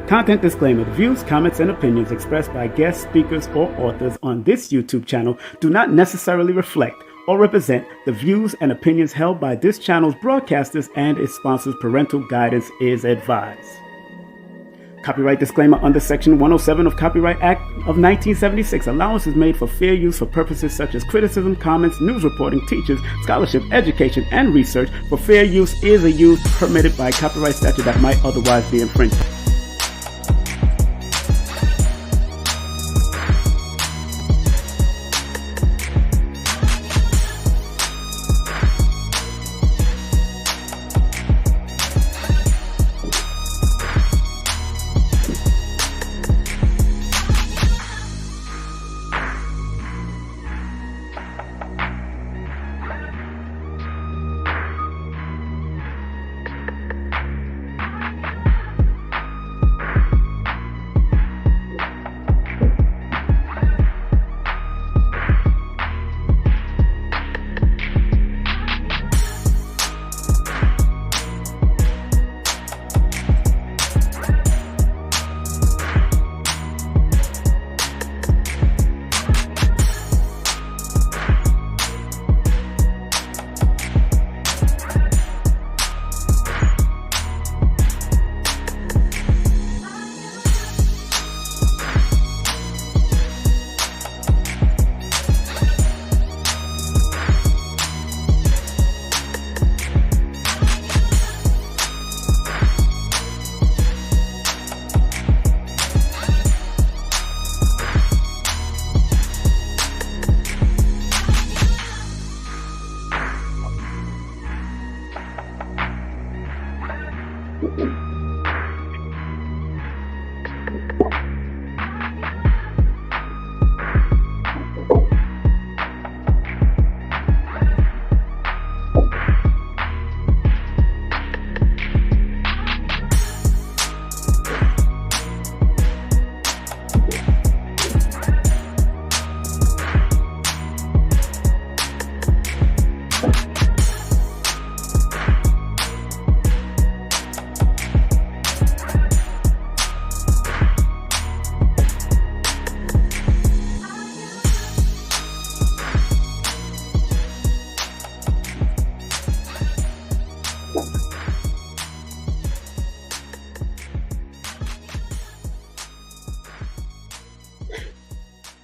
Content disclaimer: the views, comments, and opinions expressed by guest speakers or authors on this YouTube channel do not necessarily reflect or represent the views and opinions held by this channel's broadcasters and its sponsors. Parental guidance is advised. Copyright disclaimer: under Section 107 of Copyright Act of 1976, allowance is made for fair use for purposes such as criticism, comments, news reporting, teachers, scholarship, education, and research. For fair use is a use permitted by copyright statute that might otherwise be infringed.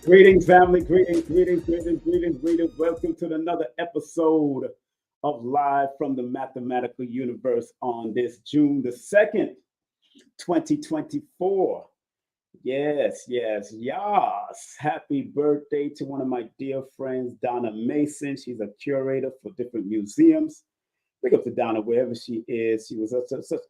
Greetings, family. Greetings. Welcome to another episode of Live from the Mathematical Universe on this June the 2nd, 2024. Yes. Happy birthday to one of my dear friends, Donna Mason. She's a curator for different museums. Big up to Donna wherever she is. She was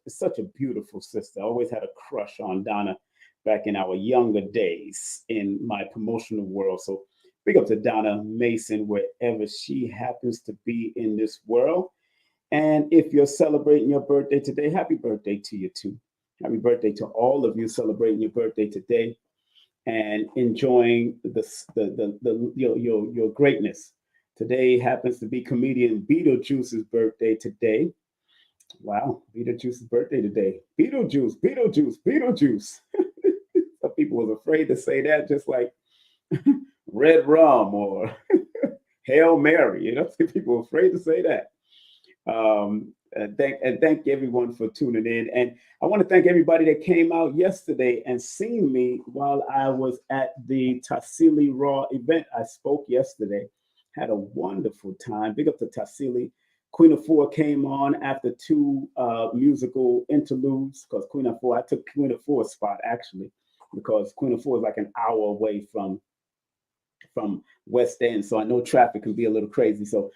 such a beautiful sister. I always had a crush on Donna back in our younger days in my promotional world. So big up to Donna Mason, wherever she happens to be in this world. And if you're celebrating your birthday today, happy birthday to you too. Happy birthday to all of you celebrating your birthday today and enjoying your greatness. Today happens to be comedian Beetlejuice's birthday today. Wow, Beetlejuice's birthday today. Beetlejuice. Some people was afraid to say that, just like red rum or Hail Mary. You know, people were afraid to say that. Thank everyone for tuning in. And I want to thank everybody that came out yesterday and seen me while I was at the Tassili Raw event. I spoke yesterday. Had a wonderful time. Big up to Tassili. Queen of Four came on after two musical interludes, because I took Queen of Four's spot actually, because Queen of Four is like an hour away from West End. So I know traffic can be a little crazy. So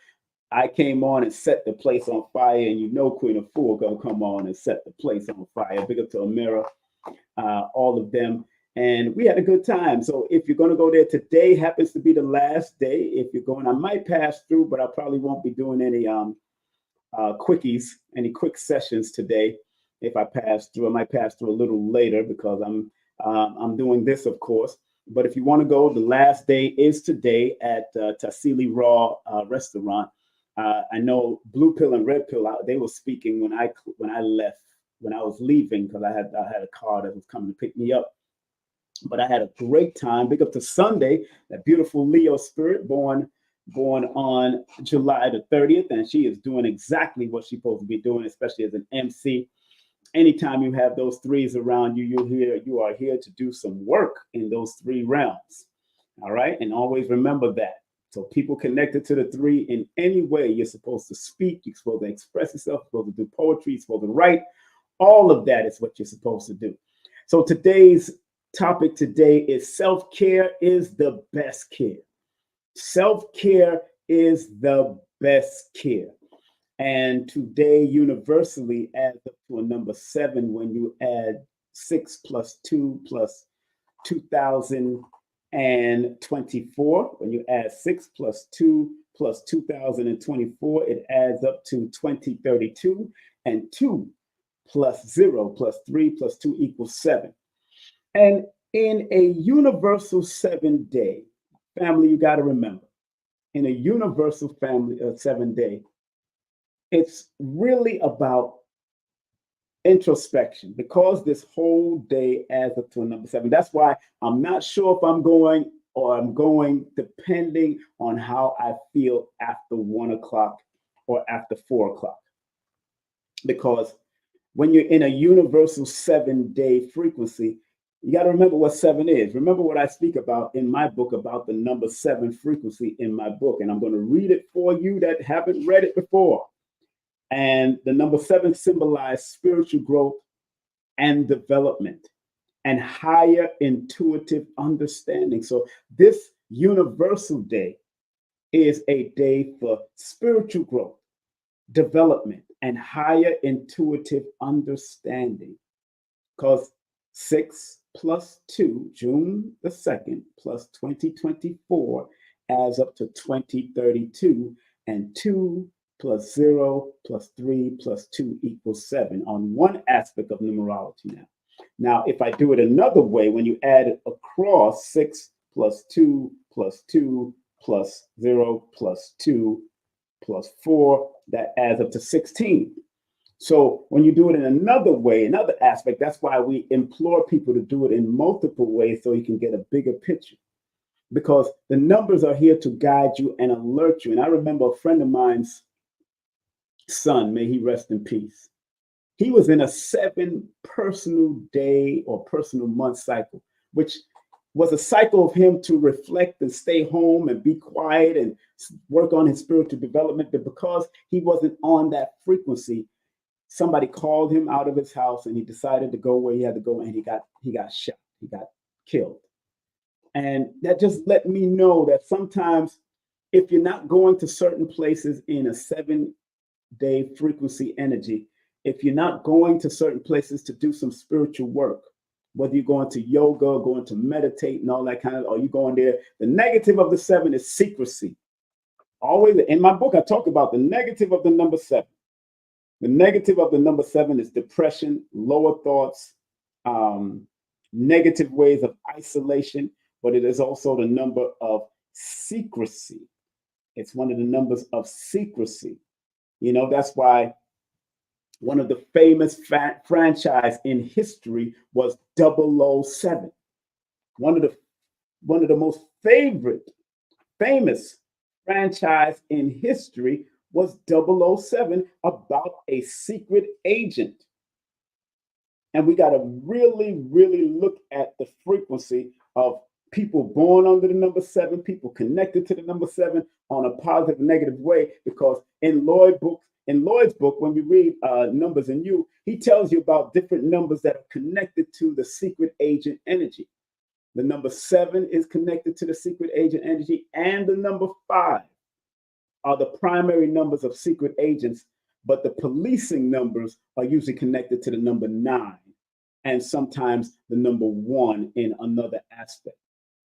I came on and set the place on fire, and you know Queen of Four gonna come on and set the place on fire. Big up to Amira, all of them. And we had a good time. So if you're going to go there, today happens to be the last day. If you're going, I might pass through, but I probably won't be doing any quickies, any quick sessions today. If I pass through, I might pass through a little later because I'm doing this, of course. But if you want to go, the last day is today at Tassili Raw restaurant. I know Blue Pill and Red Pill, they were speaking when I left when I was leaving because I had a car that was coming to pick me up. But I had a great time. Big up to Sunday, that beautiful Leo spirit born on July the 30th, and she is doing exactly what she's supposed to be doing, especially as an MC. Anytime you have those threes around you, you are here to do some work in those three realms. All right. And always remember that. So people connected to the three in any way, you're supposed to speak, you're supposed to express yourself, you're supposed to do poetry, you're supposed to write. All of that is what you're supposed to do. So today's topic today is self-care is the best care. Self-care is the best care. And today, universally adds up to a number 7 when you add 6 plus 2 plus 2024. When you add 6 plus 2 plus 2024, it adds up to 2032. And 2 plus 0 plus 3 plus 2 equals 7. And in a universal 7-day, family, you got to remember, in a universal family 7-day, it's really about introspection because this whole day adds up to a number 7. That's why I'm not sure if I'm going or I'm going depending on how I feel after 1 o'clock or after 4 o'clock. Because when you're in a universal 7-day frequency, you got to remember what 7 is. Remember what I speak about in my book about the number 7 frequency in my book. And I'm going to read it for you that haven't read it before. And the number 7 symbolizes spiritual growth and development and higher intuitive understanding. So this universal day is a day for spiritual growth, development, and higher intuitive understanding. Because 6 plus 2, June the 2nd, plus 2024 adds up to 2032, and 2 plus 0 plus 3 plus 2 equals 7 on one aspect of numerology now. Now, if I do it another way, when you add it across 6 plus 2 plus 2 plus 0 plus 2 plus 4, that adds up to 16. So when you do it in another way, another aspect, that's why we implore people to do it in multiple ways so you can get a bigger picture. Because the numbers are here to guide you and alert you. And I remember a friend of mine's son, may he rest in peace. He was in a 7 personal day or personal month cycle, which was a cycle of him to reflect and stay home and be quiet and work on his spiritual development. But because he wasn't on that frequency, somebody called him out of his house and he decided to go where he had to go, and he got shot. He got killed. And that just let me know that sometimes if you're not going to certain places in a 7-day frequency energy, if you're not going to certain places to do some spiritual work, whether you're going to yoga, going to meditate and all that kind of, or you going there, the negative of the 7 is secrecy. Always in my book, I talk about the negative of the number 7. The negative of the number 7 is depression, lower thoughts, negative ways of isolation, but it is also the number of secrecy. It's one of the numbers of secrecy. You know, that's why one of the famous franchise in history was 007. One of the most famous franchise in history was 007, about a secret agent. And we got to really, really look at the frequency of people born under the number 7, people connected to the number 7 on a positive, negative way, because in Lloyd's book, when you read Numbers in You, he tells you about different numbers that are connected to the secret agent energy. The number 7 is connected to the secret agent energy, and the number 5 are the primary numbers of secret agents, but the policing numbers are usually connected to the number 9 and sometimes the number 1 in another aspect.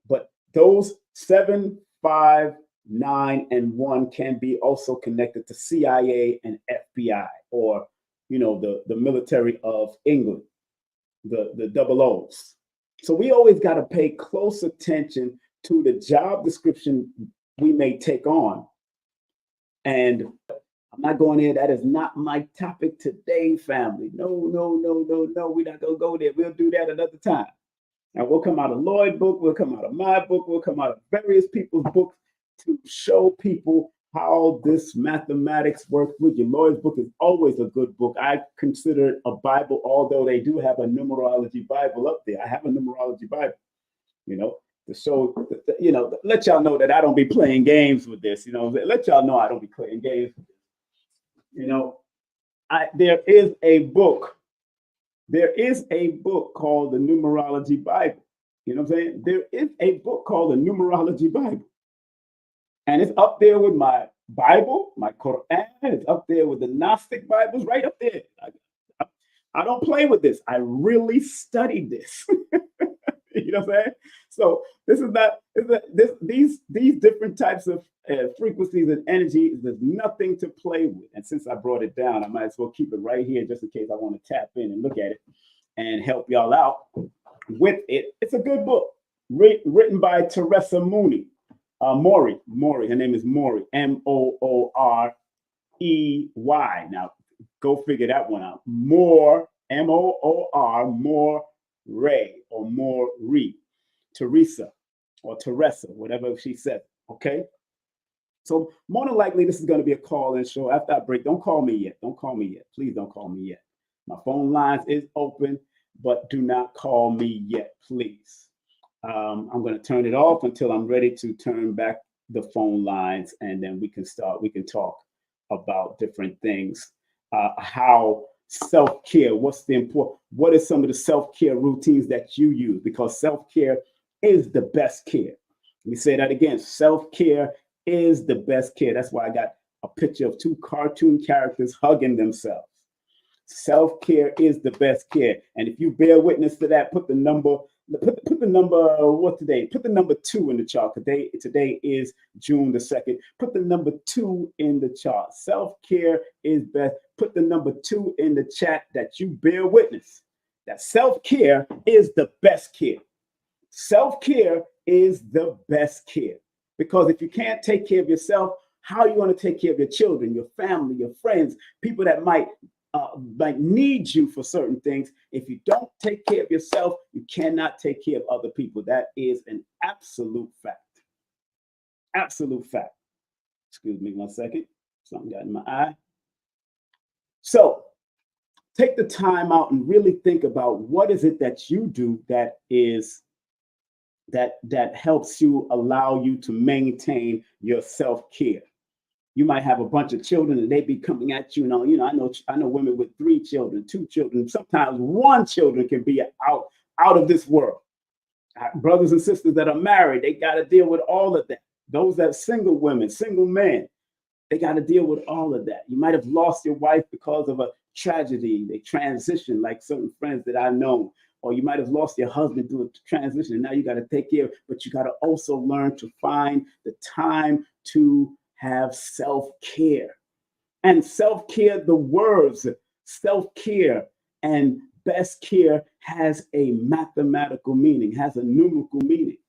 But those 7, 5, 9, and 1 can be also connected to CIA and FBI, or, you know, the military of England, the double O's. So we always got to pay close attention to the job description we may take on. And I'm not going there. That is not my topic today, family. No, no, no, no, no. We're not going to go there. We'll do that another time. And we'll come out of Lloyd's book. We'll come out of my book. We'll come out of various people's books to show people how this mathematics works with you. Lloyd's book is always a good book. I consider it a Bible, although they do have a numerology Bible up there. I have a numerology Bible, you know, to show, you know, let y'all know that I don't be playing games with this, you know, let y'all know I don't be playing games with this. You know, there is a book. There is a book called the Numerology Bible. You know what I'm saying? There is a book called the Numerology Bible. And it's up there with my Bible, my Quran. It's up there with the Gnostic Bibles, right up there. I don't play with this. I really studied this. You know what I'm saying? So this is not these different types of frequencies and energy. There's nothing to play with. And since I brought it down, I might as well keep it right here just in case I want to tap in and look at it and help y'all out with it. It's a good book written by Teresa Mooney. Maury. Her name is Maury. Moorey. Now, go figure that one out. Moor. Moor. Ray or Maury. Teresa or Teresa, whatever she said. Okay. So more than likely, this is going to be a call-in show. After I break, don't call me yet. Don't call me yet. Please don't call me yet. My phone lines is open, but do not call me yet, please. I'm going to turn it off until I'm ready to turn back the phone lines, and then we can talk about different things. How self-care, what is some of the self-care routines that you use? Because self-care is the best care. Let me say that again. Self-care is the best care. That's why I got a picture of two cartoon characters hugging themselves. Self-care is the best care. And if you bear witness to that, put the number, what today? Put the number 2 in the chart. Today is June the 2nd. Put the number 2 in the chart. Self-care is best. Put the number 2 in the chat that you bear witness. That self-care is the best care. Self-care is the best care. Because if you can't take care of yourself, how are you going to take care of your children, your family, your friends, people that might need you for certain things? If you don't take care of yourself, you cannot take care of other people. That is an absolute fact. Absolute fact. Excuse me 1 second. Something got in my eye. So take the time out and really think about what is it that you do that helps you, allow you to maintain your self-care. You might have a bunch of children and they be coming at you. I know women with 3 children, 2 children, sometimes 1 children can be out of this world. Brothers and sisters that are married, they got to deal with all of that. Those that single women, single men, they got to deal with all of that. You might have lost your wife because of a tragedy. They transition, like certain friends that I know. Or you might have lost your husband through a transition, and now you got to take care of, but you got to also learn to find the time to have self-care. And self-care, the words self-care and best care has a mathematical meaning, has a numerical meaning.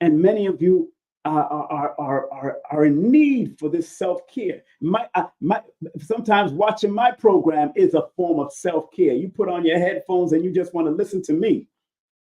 And many of you are in need for this self-care. Sometimes watching my program is a form of self-care. You put on your headphones and you just want to listen to me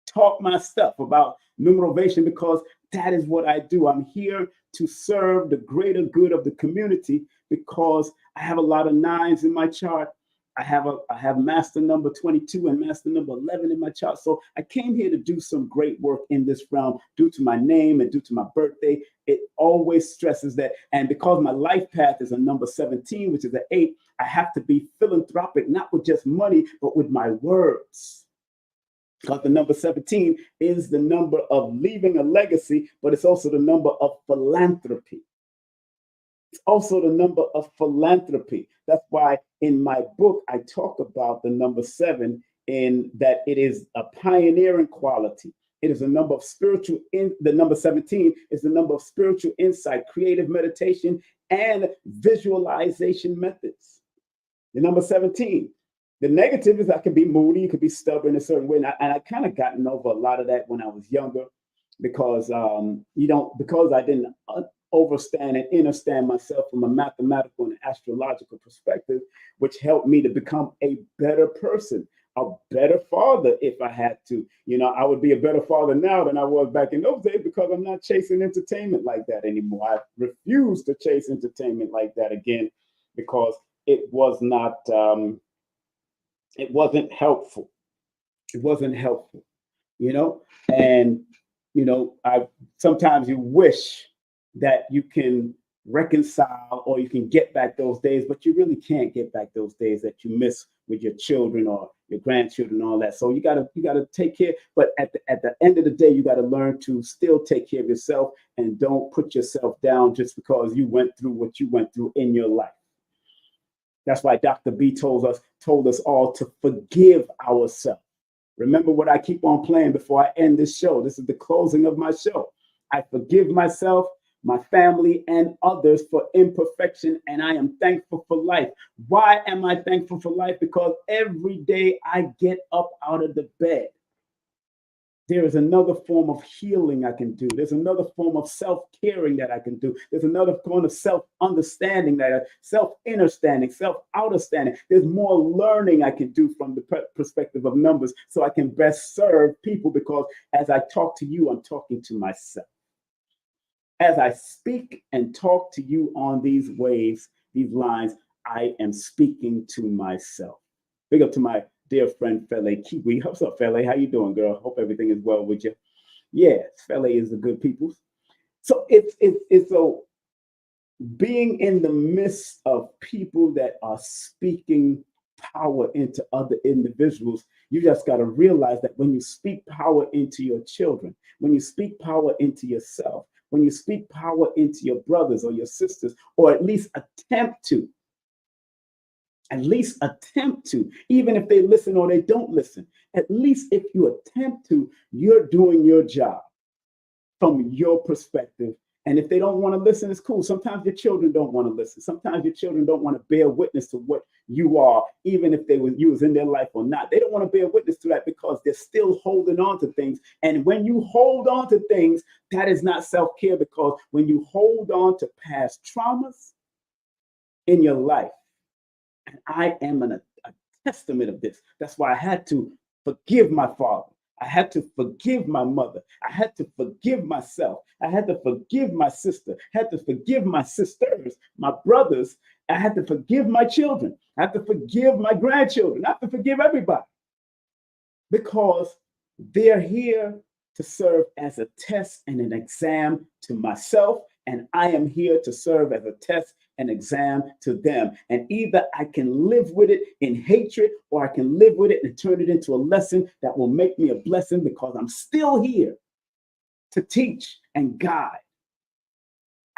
talk my stuff about numerovation, because that is what I do. I'm here to serve the greater good of the community, because I have a lot of 9s in my chart. I have master number 22 and master number 11 in my chart. So I came here to do some great work in this realm due to my name and due to my birthday. It always stresses that. And because my life path is a number 17, which is an 8, I have to be philanthropic, not with just money, but with my words. Because the number 17 is the number of leaving a legacy, but it's also the number of philanthropy. It's also the number of philanthropy. That's why in my book, I talk about the number 7 in that it is a pioneering quality. It is a number of spiritual, the number 17 is the number of spiritual insight, creative meditation, and visualization methods. The number 17. The negative is I can be moody, you could be stubborn a certain way. And I kind of gotten over a lot of that when I was younger, because because I didn't overstand and understand myself from a mathematical and astrological perspective, which helped me to become a better person, a better father if I had to. You know, I would be a better father now than I was back in those days because I'm not chasing entertainment like that anymore. I refuse to chase entertainment like that again because it was not, it wasn't helpful. It wasn't helpful, you know? And, you know, I sometimes you wish that you can reconcile or you can get back those days, but you really can't get back those days that you miss with your children or your grandchildren and all that. So you gotta take care. But at the end of the day, you gotta learn to still take care of yourself and don't put yourself down just because you went through what you went through in your life. That's why Dr. B told us all to forgive ourselves. Remember what I keep on playing before I end this show. This is the closing of my show. I forgive myself, my family, and others for imperfection, and I am thankful for life. Why am I thankful for life? Because every day I get up out of the bed, there is another form of healing I can do. There's another form of self-caring that I can do. There's another form of self-understanding, self-understanding, self-understanding. There's more learning I can do from the perspective of numbers so I can best serve people because as I talk to you, I'm talking to myself. As I speak and talk to you on these waves, these lines, I am speaking to myself. Big up to my dear friend Fele Kiwi. What's up, Fele? How you doing, girl? Hope everything is well with you. Yeah, Fele is a good people. So it's so being in the midst of people that are speaking power into other individuals, you just got to realize that when you speak power into your children, when you speak power into yourself, when you speak power into your brothers or your sisters, or at least attempt to, even if they listen or they don't listen, at least if you attempt to, you're doing your job from your perspective. And if they don't want to listen, it's cool. Sometimes your children don't want to listen. Sometimes your children don't want to bear witness to what you are, even if you was in their life or not. They don't want to bear witness to that because they're still holding on to things. And when you hold on to things, that is not self-care, because when you hold on to past traumas in your life, and I am a testament of this. That's why I had to forgive my father. I had to forgive my mother. I had to forgive myself. I had to forgive my sister. I had to forgive my sisters, my brothers. I had to forgive my children. I had to forgive my grandchildren. I have to forgive everybody because they're here to serve as a test and an exam to myself. And I am here to serve as a test and exam to them. And either I can live with it in hatred, or I can live with it and turn it into a lesson that will make me a blessing, because I'm still here to teach and guide.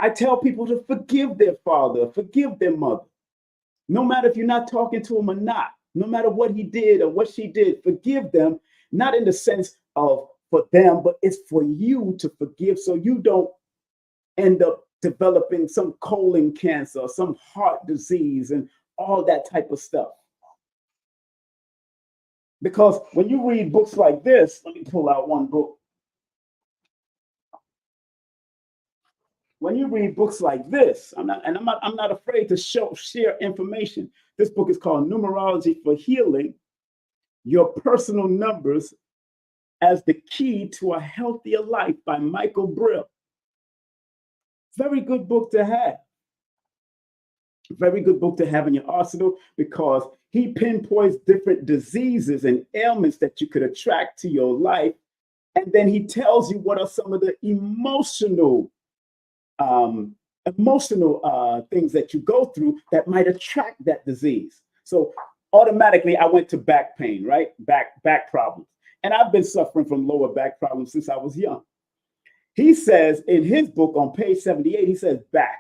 I tell people to forgive their father, forgive their mother. No matter if you're not talking to them or not, no matter what he did or what she did, forgive them, not in the sense of for them, but it's for you to forgive so you don't end up developing some colon cancer or some heart disease and all that type of stuff. Because when you read books like this, let me pull out one book. When you read books like this, I'm not afraid to share information. This book is called Numerology for Healing Your Personal Numbers as the Key to a Healthier Life by Michael Brill. Very good book to have. Very good book to have in your arsenal, because he pinpoints different diseases and ailments that you could attract to your life. And then he tells you what are some of the emotional things that you go through that might attract that disease. So automatically I went to back pain, right? Back problems. And I've been suffering from lower back problems since I was young. He says in his book on page 78, he says back.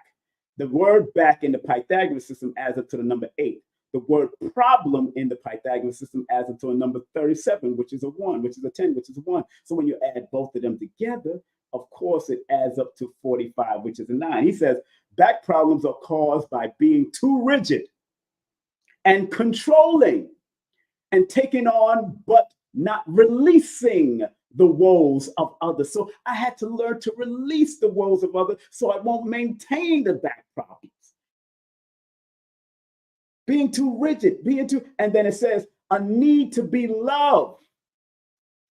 The word back in the Pythagorean system adds up to the number 8. The word problem in the Pythagorean system adds up to a number 37, which is a 1, which is a 10, which is a 1. So when you add both of them together, of course, it adds up to 45, which is a 9. He says back problems are caused by being too rigid and controlling and taking on but not releasing the woes of others. So I had to learn to release the woes of others so I won't maintain the back problems. Being too rigid, and then it says, a need to be loved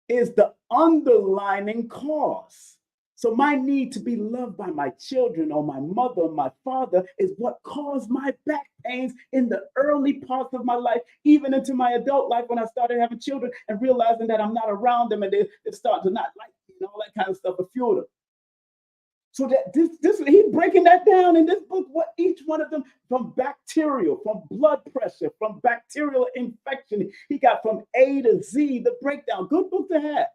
is the underlining cause. So my need to be loved by my children or my mother or my father is what caused my back pains in the early parts of my life, even into my adult life when I started having children and realizing that I'm not around them and they start to not like me and all that kind of stuff to fuel them. So that this he's breaking that down in this book, what each one of them, from bacterial, from blood pressure, from bacterial infection, he got from A to Z, the breakdown. Good book to have.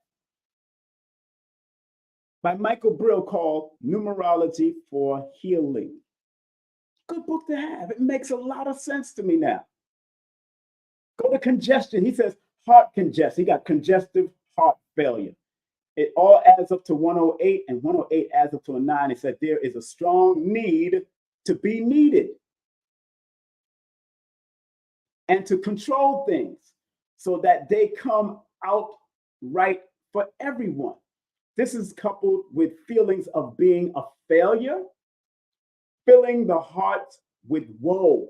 By Michael Brill, called Numerology for Healing. Good book to have. It makes a lot of sense to me now. Go to congestion. He says heart congestion. He got congestive heart failure. It all adds up to 108, and 108 adds up to a 9. It said there is a strong need to be needed and to control things so that they come out right for everyone. This is coupled with feelings of being a failure, filling the heart with woe.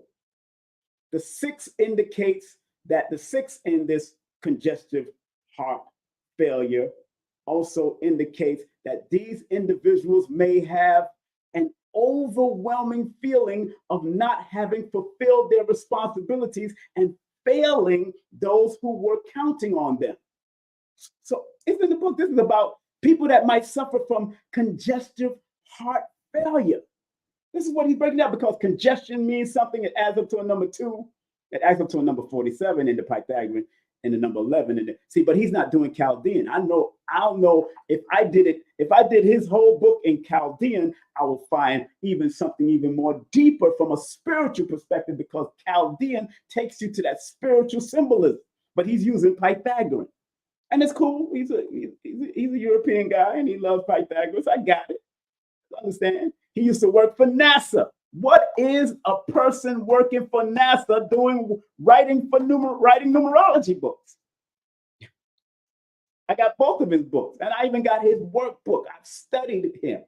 The 6 indicates that the 6 in this congestive heart failure also indicates that these individuals may have an overwhelming feeling of not having fulfilled their responsibilities and failing those who were counting on them. So it's in the book. This is about people that might suffer from congestive heart failure. This is what he's breaking down, because congestion means something. It adds up to a number 2. It adds up to a number 47 in the Pythagorean, and the number 11 in it. See, but he's not doing Chaldean. I'll know if I did his whole book in Chaldean, I will find something even more deeper from a spiritual perspective, because Chaldean takes you to that spiritual symbolism. But he's using Pythagorean. And it's cool. He's a European guy and he loves Pythagoras. I got it. Understand? He used to work for NASA. What is a person working for NASA doing, writing numerology books? I got both of his books, and I even got his workbook. I've studied him.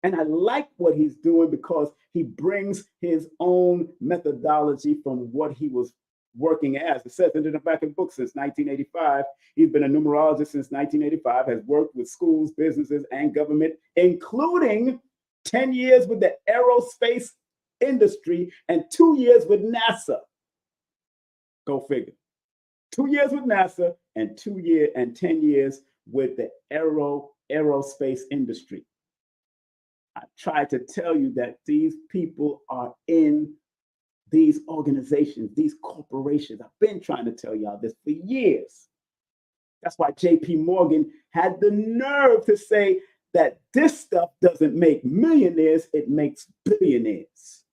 And I like what he's doing because he brings his own methodology from what he was working as. It says in the back of the book, since 1985. He's been a numerologist since 1985, has worked with schools, businesses, and government, including 10 years with the aerospace industry and 2 years with NASA. Go figure. 2 years with NASA and 10 years with the aerospace industry. I tried to tell you that these people are in these organizations, these corporations. I've been trying to tell y'all this for years. That's why JP Morgan had the nerve to say that this stuff doesn't make millionaires, it makes billionaires.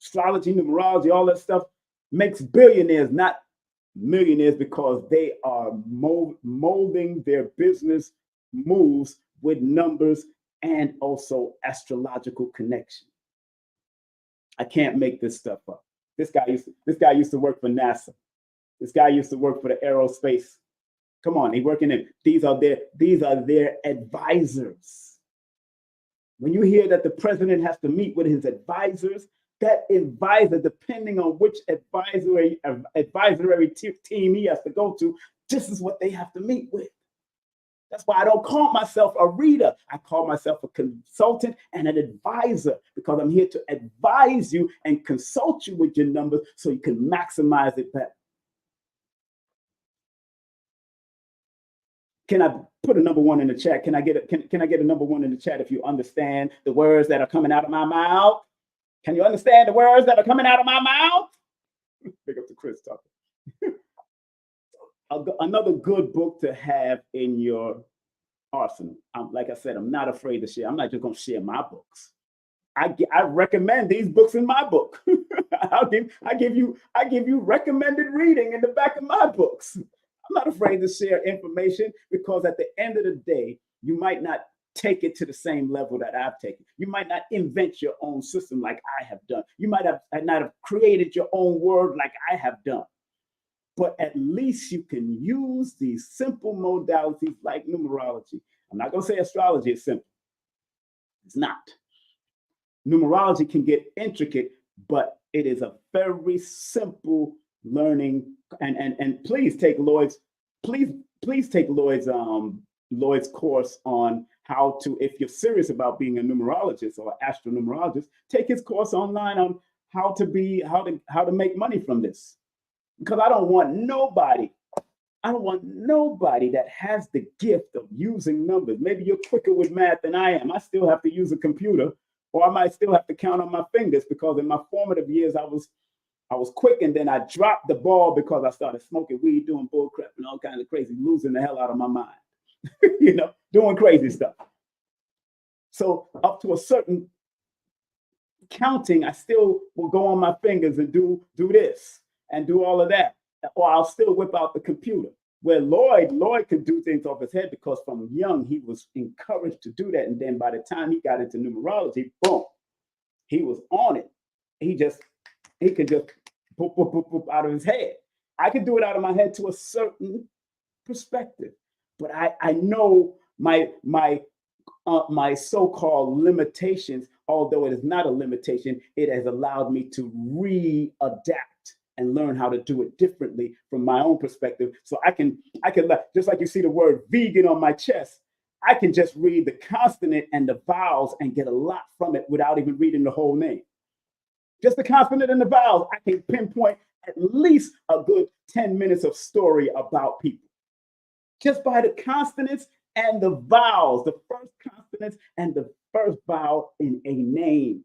Astrology, numerology, all that stuff makes billionaires, not millionaires, because they are molding their business moves with numbers and also astrological connection. I can't make this stuff up. This guy used to work for NASA. This guy used to work for the aerospace. Come on, he's working in. These are their advisors. When you hear that the president has to meet with his advisors, that advisor, depending on which advisory team he has to go to, this is what they have to meet with. That's why I don't call myself a reader. I call myself a consultant and an advisor, because I'm here to advise you and consult you with your numbers so you can maximize it better. Can I put a number 1 in the chat? Can I get a number 1 in the chat if you understand the words that are coming out of my mouth? Can you understand the words that are coming out of my mouth? Big up to Chris Tucker. Another good book to have in your arsenal. Like I said, I'm not afraid to share. I'm not just going to share my books. I recommend these books in my book. I give you recommended reading in the back of my books. I'm not afraid to share information, because at the end of the day, you might not take it to the same level that I've taken. You might not invent your own system like I have done. You might not have created your own word like I have done. but at least you can use these simple modalities like numerology. I'm not going to say astrology is simple. It's not. Numerology can get intricate, but it is a very simple learning. And please take Lloyd's, please take Lloyd's course on how to, if you're serious about being a numerologist or astronumerologist, take his course online on how to make money from this. Because I don't want nobody that has the gift of using numbers. Maybe you're quicker with math than I am. I still have to use a computer, or I might still have to count on my fingers, because in my formative years I was quick, and then I dropped the ball because I started smoking weed, doing bull crap and all kinds of crazy, losing the hell out of my mind. Doing crazy stuff. So up to a certain counting, I still will go on my fingers and do this and do all of that, or I'll still whip out the computer. Where Lloyd could do things off his head, because from young he was encouraged to do that, and then by the time he got into numerology, boom, he was on it. He could just boop, boop, boop, boop out of his head. I could do it out of my head to a certain perspective, but I know my so-called limitations. Although it is not a limitation, it has allowed me to readapt and learn how to do it differently from my own perspective. So I can just like you see the word vegan on my chest, I can just read the consonant and the vowels and get a lot from it without even reading the whole name. Just the consonant and the vowels, I can pinpoint at least a good 10 minutes of story about people. Just by the consonants and the vowels, the first consonants and the first vowel in a name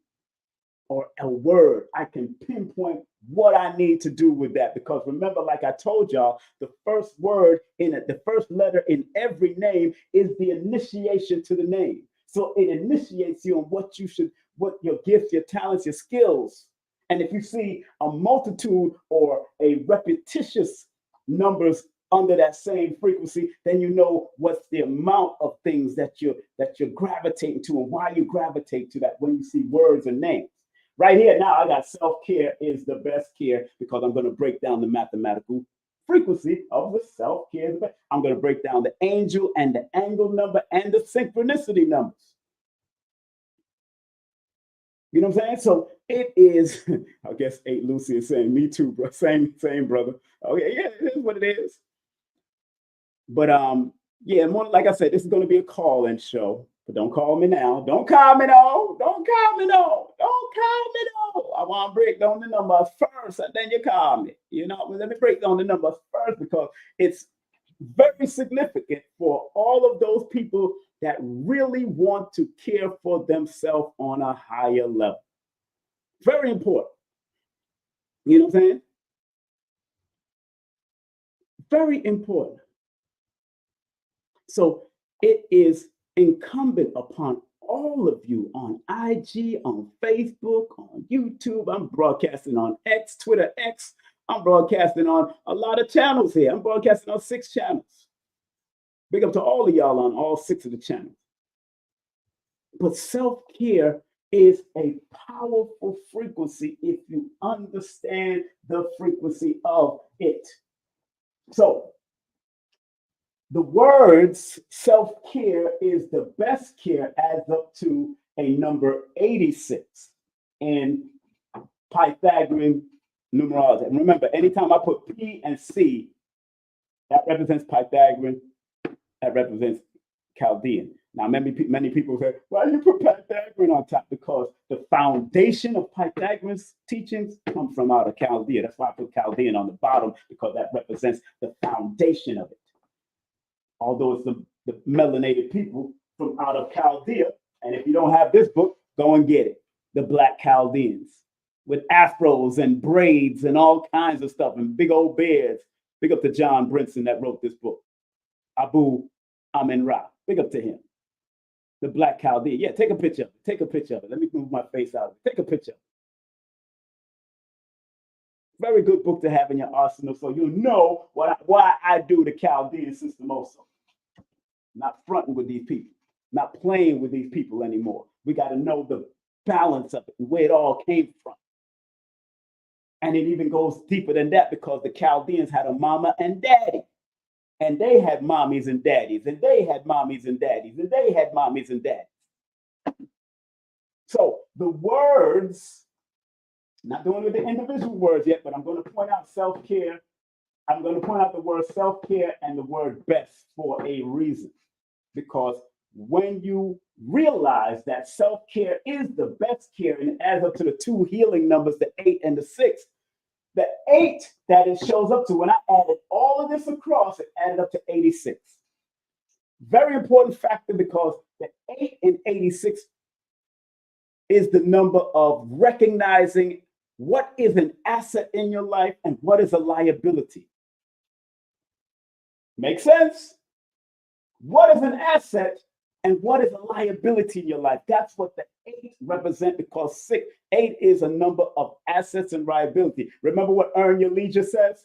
or a word, I can pinpoint what I need to do with that. Because remember, like I told y'all, the first word in it, the first letter in every name is the initiation to the name. So it initiates you on what your gifts, your talents, your skills. And if you see a multitude or a repetitious numbers under that same frequency, then you know what's the amount of things that you're gravitating to, and why you gravitate to that when you see words and names. Right here now, I got self-care is the best care, because I'm going to break down the mathematical frequency of the self-care. I'm going to break down the angel and the angle number and the synchronicity numbers. You know what I'm saying? So it is, I guess 8 Lucy is saying, me too, bro. Same, brother. Okay, yeah, it is what it is. But yeah, more like I said, this is going to be a call-in show. But don't call me now. Don't call me no. Don't call me no. Don't call me no. I want to break down the numbers first, and then you call me. Let me break down the numbers first, because it's very significant for all of those people that really want to care for themselves on a higher level. Very important. You know what I'm saying? Very important. So it is incumbent upon all of you on IG, on Facebook, on YouTube. I'm broadcasting on X, Twitter X. I'm broadcasting on a lot of channels here. I'm broadcasting on 6 channels. Big up to all of y'all on all 6 of the channels. But self-care is a powerful frequency if you understand the frequency of it. So the words self-care is the best care adds up to a number 86 in Pythagorean numerology. And remember, anytime I put P and C, that represents Pythagorean, that represents Chaldean. Now, many people say, why do you put Pythagorean on top? Because the foundation of Pythagorean's teachings come from out of Chaldea. That's why I put Chaldean on the bottom, because that represents the foundation of it. Although it's the melanated people from out of Chaldea. And if you don't have this book, go and get it. The Black Chaldeans with afros and braids and all kinds of stuff and big old beards. Big up to John Brinson that wrote this book. Abu Amin-Ra. Big up to him. The Black Chaldean. Yeah, take a picture of it. Take a picture of it. Let me move my face out of it. Take a picture. Very good book to have in your arsenal, so you'll know why I do the Chaldean system also. Not fronting with these people, not playing with these people anymore. We got to know the balance of it and where it all came from. And it even goes deeper than that because the Chaldeans had a mama and daddy. And they had mommies and daddies. And they had mommies and daddies. And they had mommies and daddies. So the words, not doing with the individual words yet, but I'm going to point out self-care. I'm going to point out the word self-care and the word best for a reason. Because when you realize that self-care is the best care and it adds up to the two healing numbers, the 8 and the 6, the 8 that it shows up to, when I added all of this across, it added up to 86. Very important factor because the 8 and 86 is the number of recognizing what is an asset in your life and what is a liability. Make sense? What is an asset and what is a liability in your life? That's what the 8 represents because 8 is a number of assets and liability. Remember what Earn Your Leisure says?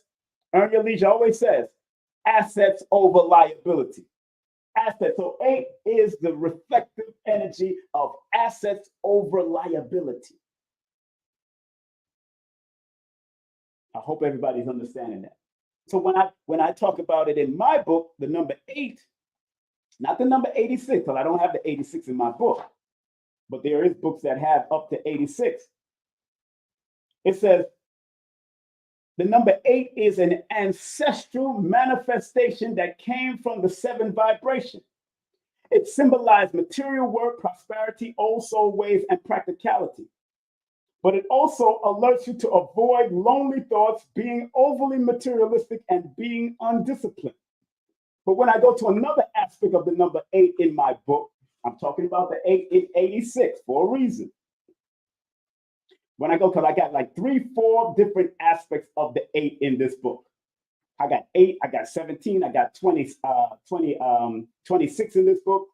Earn Your Leisure always says assets over liability. Assets. So 8 is the reflective energy of assets over liability. I hope everybody's understanding that. So when I talk about it in my book, the number 8, not the number 86, because I don't have the 86 in my book, but there is books that have up to 86. It says the number 8 is an ancestral manifestation that came from the 7 vibration. It symbolized material work, prosperity, old soul ways, and practicality. But it also alerts you to avoid lonely thoughts, being overly materialistic, and being undisciplined. But when I go to another aspect of the number 8 in my book, I'm talking about the 8 in 86 for a reason. When I go, because I got like 3-4 different aspects of the 8 in this book. I got 8, I got 17, I got 26 in this book,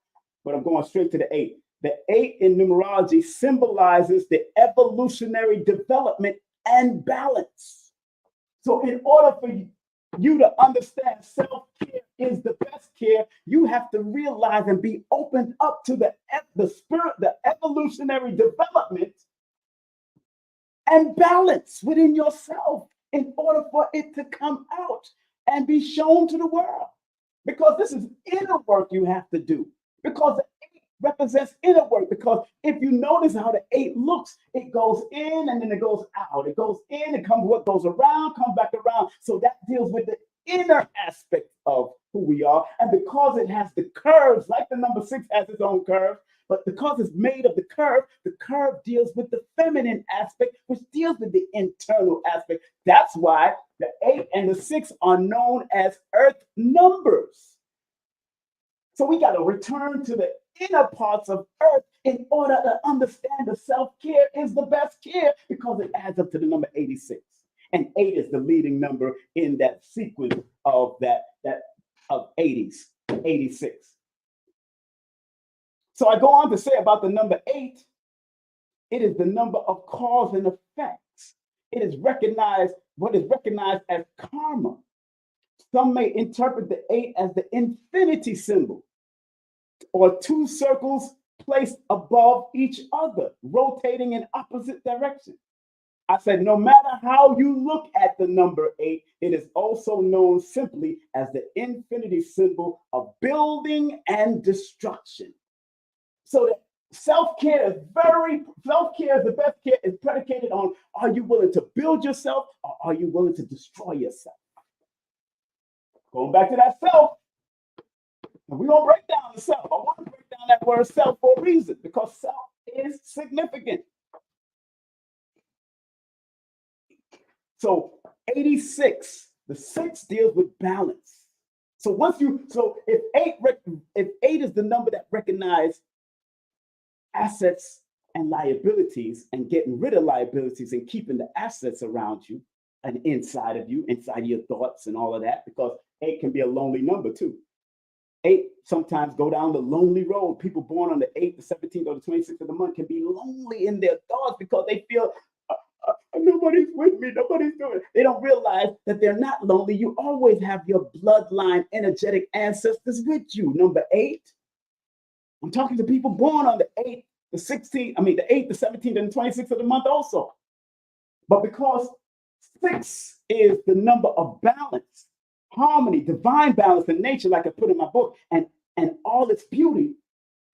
but I'm going straight to the 8. The 8 in numerology symbolizes the evolutionary development and balance. So in order for you to understand self-care is the best care, you have to realize and be opened up to the spirit, the evolutionary development and balance within yourself in order for it to come out and be shown to the world. Because this is inner work you have to do. Because the 8 represents inner work. Because if you notice how the 8 looks, it goes in and then it goes out. It goes in, it comes, what goes around, comes back around. So that deals with the inner aspect of who we are. And because it has the curves, like the number 6 has its own curve, but because it's made of the curve deals with the feminine aspect, which deals with the internal aspect. That's why the 8 and the 6 are known as earth numbers. So we got to return to the inner parts of earth in order to understand the self-care is the best care because it adds up to the number 86. And 8 is the leading number in that sequence of of 80s, 86. So I go on to say about the number 8, it is the number of cause and effects. It is recognized, what is recognized as karma. Some may interpret the 8 as the infinity symbol, or 2 circles placed above each other, rotating in opposite directions. I said, no matter how you look at the number 8, it is also known simply as the infinity symbol of building and destruction. So that self-care is the best care, is predicated on, are you willing to build yourself or are you willing to destroy yourself? Going back to that self, and we're going to break down the self. I want to break down that word self for a reason, because self is significant. So 86, the 6 deals with balance. So if 8 is the number that recognizes assets and liabilities and getting rid of liabilities and keeping the assets around you and inside of you, inside of your thoughts and all of that, because 8 can be a lonely number too. 8 sometimes go down the lonely road. People born on the 8th, the 17th, or the 26th of the month can be lonely in their thoughts because they feel nobody's with me, nobody's doing it. They don't realize that they're not lonely. You always have your bloodline energetic ancestors with you. Number 8, I'm talking to people born on the 8th, the 16th, the 8th, the 17th, and the 26th of the month also. But because 6 is the number of balance, harmony, divine balance in nature, like I put in my book, and all its beauty.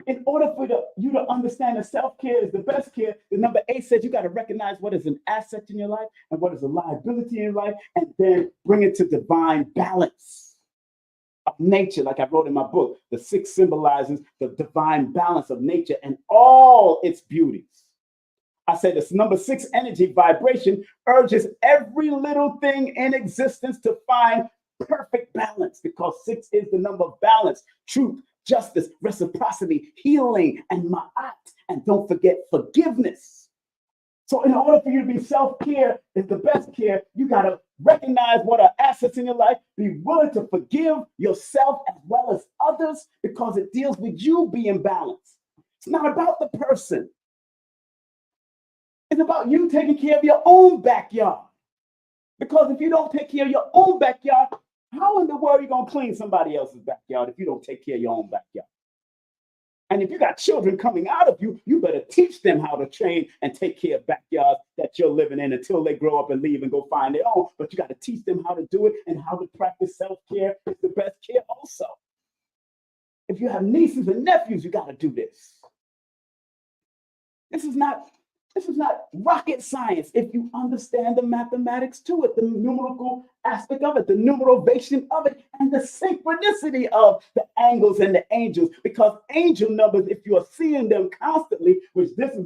In order for you to understand that self-care is the best care, the number 8 says you got to recognize what is an asset in your life and what is a liability in your life, and then bring it to divine balance of nature, like I wrote in my book. The 6 symbolizes the divine balance of nature and all its beauties. I said this number 6 energy vibration urges every little thing in existence to find perfect balance, because 6 is the number of balance, truth, justice, reciprocity, healing, and ma'at. And don't forget forgiveness. So in order for you to be self-care is the best care, you got to recognize what are assets in your life, be willing to forgive yourself as well as others, because it deals with you being balanced. It's not about the person. It's about you taking care of your own backyard. Because if you don't take care of your own backyard, how in the world are you going to clean somebody else's backyard if you don't take care of your own backyard? And if you got children coming out of you, you better teach them how to train and take care of backyards that you're living in until they grow up and leave and go find their own. But you got to teach them how to do it, and how to practice self-care is the best care also. If you have nieces and nephews, you got to do this. This is not rocket science if you understand the mathematics to it, the numerical aspect of it, the numerovation of it, and the synchronicity of the angles and the angels. Because angel numbers, if you are seeing them constantly, which this is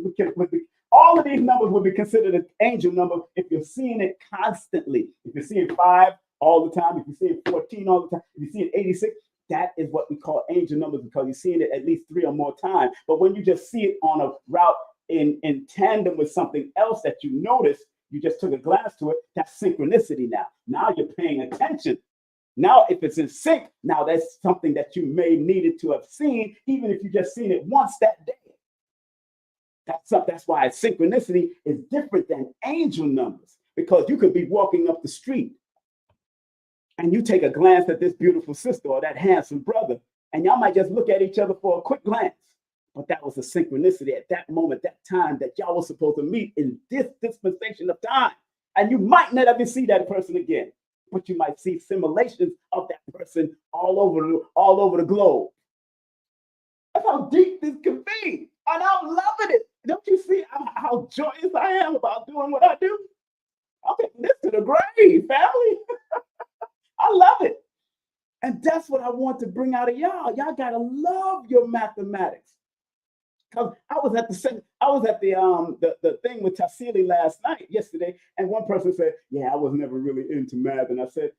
all of these numbers would be considered an angel number if you're seeing it constantly. If you're seeing 5 all the time, if you're seeing 14 all the time, if you're seeing 86, that is what we call angel numbers, because you're seeing it at least 3 or more times. But when you just see it on a route in tandem with something else that you notice, you just took a glance to it, that's synchronicity now. Now you're paying attention. Now, if it's in sync, now that's something that you may needed to have seen, even if you just seen it once that day. That's why synchronicity is different than angel numbers, because you could be walking up the street and you take a glance at this beautiful sister or that handsome brother, and y'all might just look at each other for a quick glance. But that was a synchronicity at that moment, that time, that y'all were supposed to meet in this dispensation of time. And you might not ever see that person again, but you might see simulations of that person all over the globe. That's how deep this can be. And I'm loving it. Don't you see how joyous I am about doing what I do? I'm taking this to the grave, family. I love it. And that's what I want to bring out of y'all. Y'all gotta love your mathematics. Because I was at the thing with Tassili yesterday, and one person said, "Yeah, I was never really into math." And I said,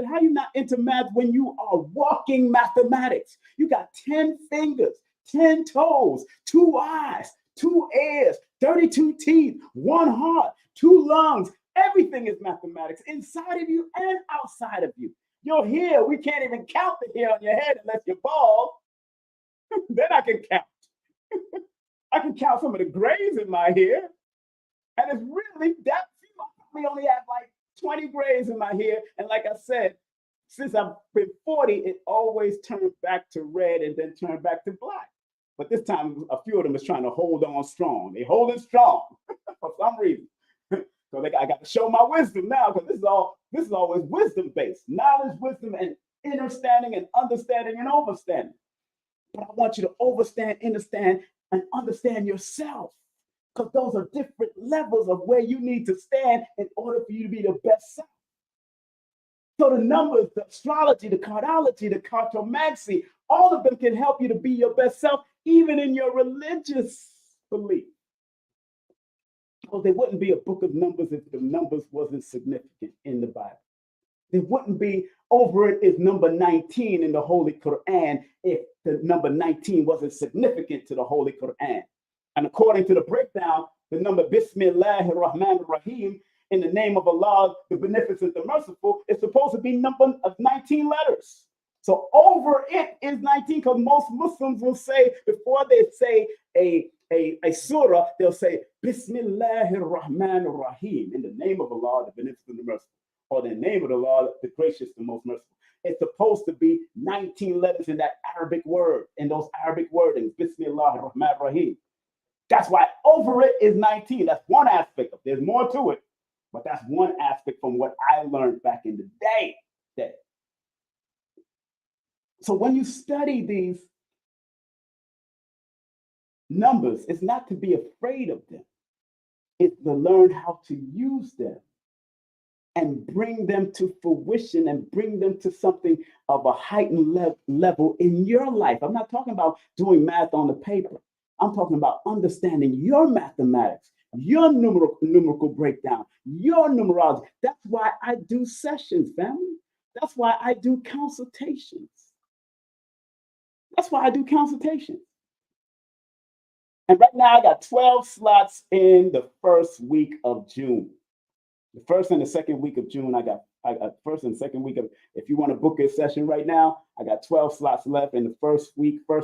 "How you not into math when you are walking mathematics? You got 10 fingers, 10 toes, 2 eyes, 2 ears, 32 teeth, 1 heart, 2 lungs. Everything is mathematics inside of you and outside of you. Your hair, we can't even count the hair on your head unless you're bald. Then I can count." I can count some of the grays in my hair, and it's really that few. I probably only have like 20 grays in my hair, and like I said, since I've been 40, it always turned back to red and then turned back to black. But this time, a few of them is trying to hold on strong. They're holding strong for some reason. So I got to show my wisdom now, because this is always wisdom based, knowledge, wisdom, and understanding and overstanding. But I want you to overstand, understand, and understand yourself, because those are different levels of where you need to stand in order for you to be the best self. So the numbers, the astrology, the cardology, the cartomancy, all of them can help you to be your best self, even in your religious belief. Well, there wouldn't be a book of Numbers if the numbers wasn't significant in the Bible. There wouldn't be over it is number 19 in the Holy Quran if the number 19 wasn't significant to the Holy Quran. And according to the breakdown, the number Bismillahir Rahmanir Rahim, in the name of Allah, the Beneficent, the Merciful, is supposed to be number of 19 letters. So over it is 19, because most Muslims will say, before they say a surah, they'll say Bismillahir Rahmanir Rahim, in the name of Allah, the Beneficent, the Merciful, or the name of the Lord, the Gracious, the Most Merciful. It's supposed to be 19 letters in that Arabic word, in those Arabic wordings, Bismillahir Rahmanir Rahim. That's why over it is 19. That's one aspect of it. There's more to it. But that's one aspect from what I learned back in the day. So when you study these numbers, it's not to be afraid of them. It's to learn how to use them and bring them to fruition and bring them to something of a heightened level in your life. I'm not talking about doing math on the paper. I'm talking about understanding your mathematics, your numerical breakdown, your numerology. That's why I do sessions, family. That's why I do consultations. That's why I do consultations. And right now I got 12 slots in the first week of June. The first and the second week of June, I got first and second week of, if you want to book a session right now, I got 12 slots left in the first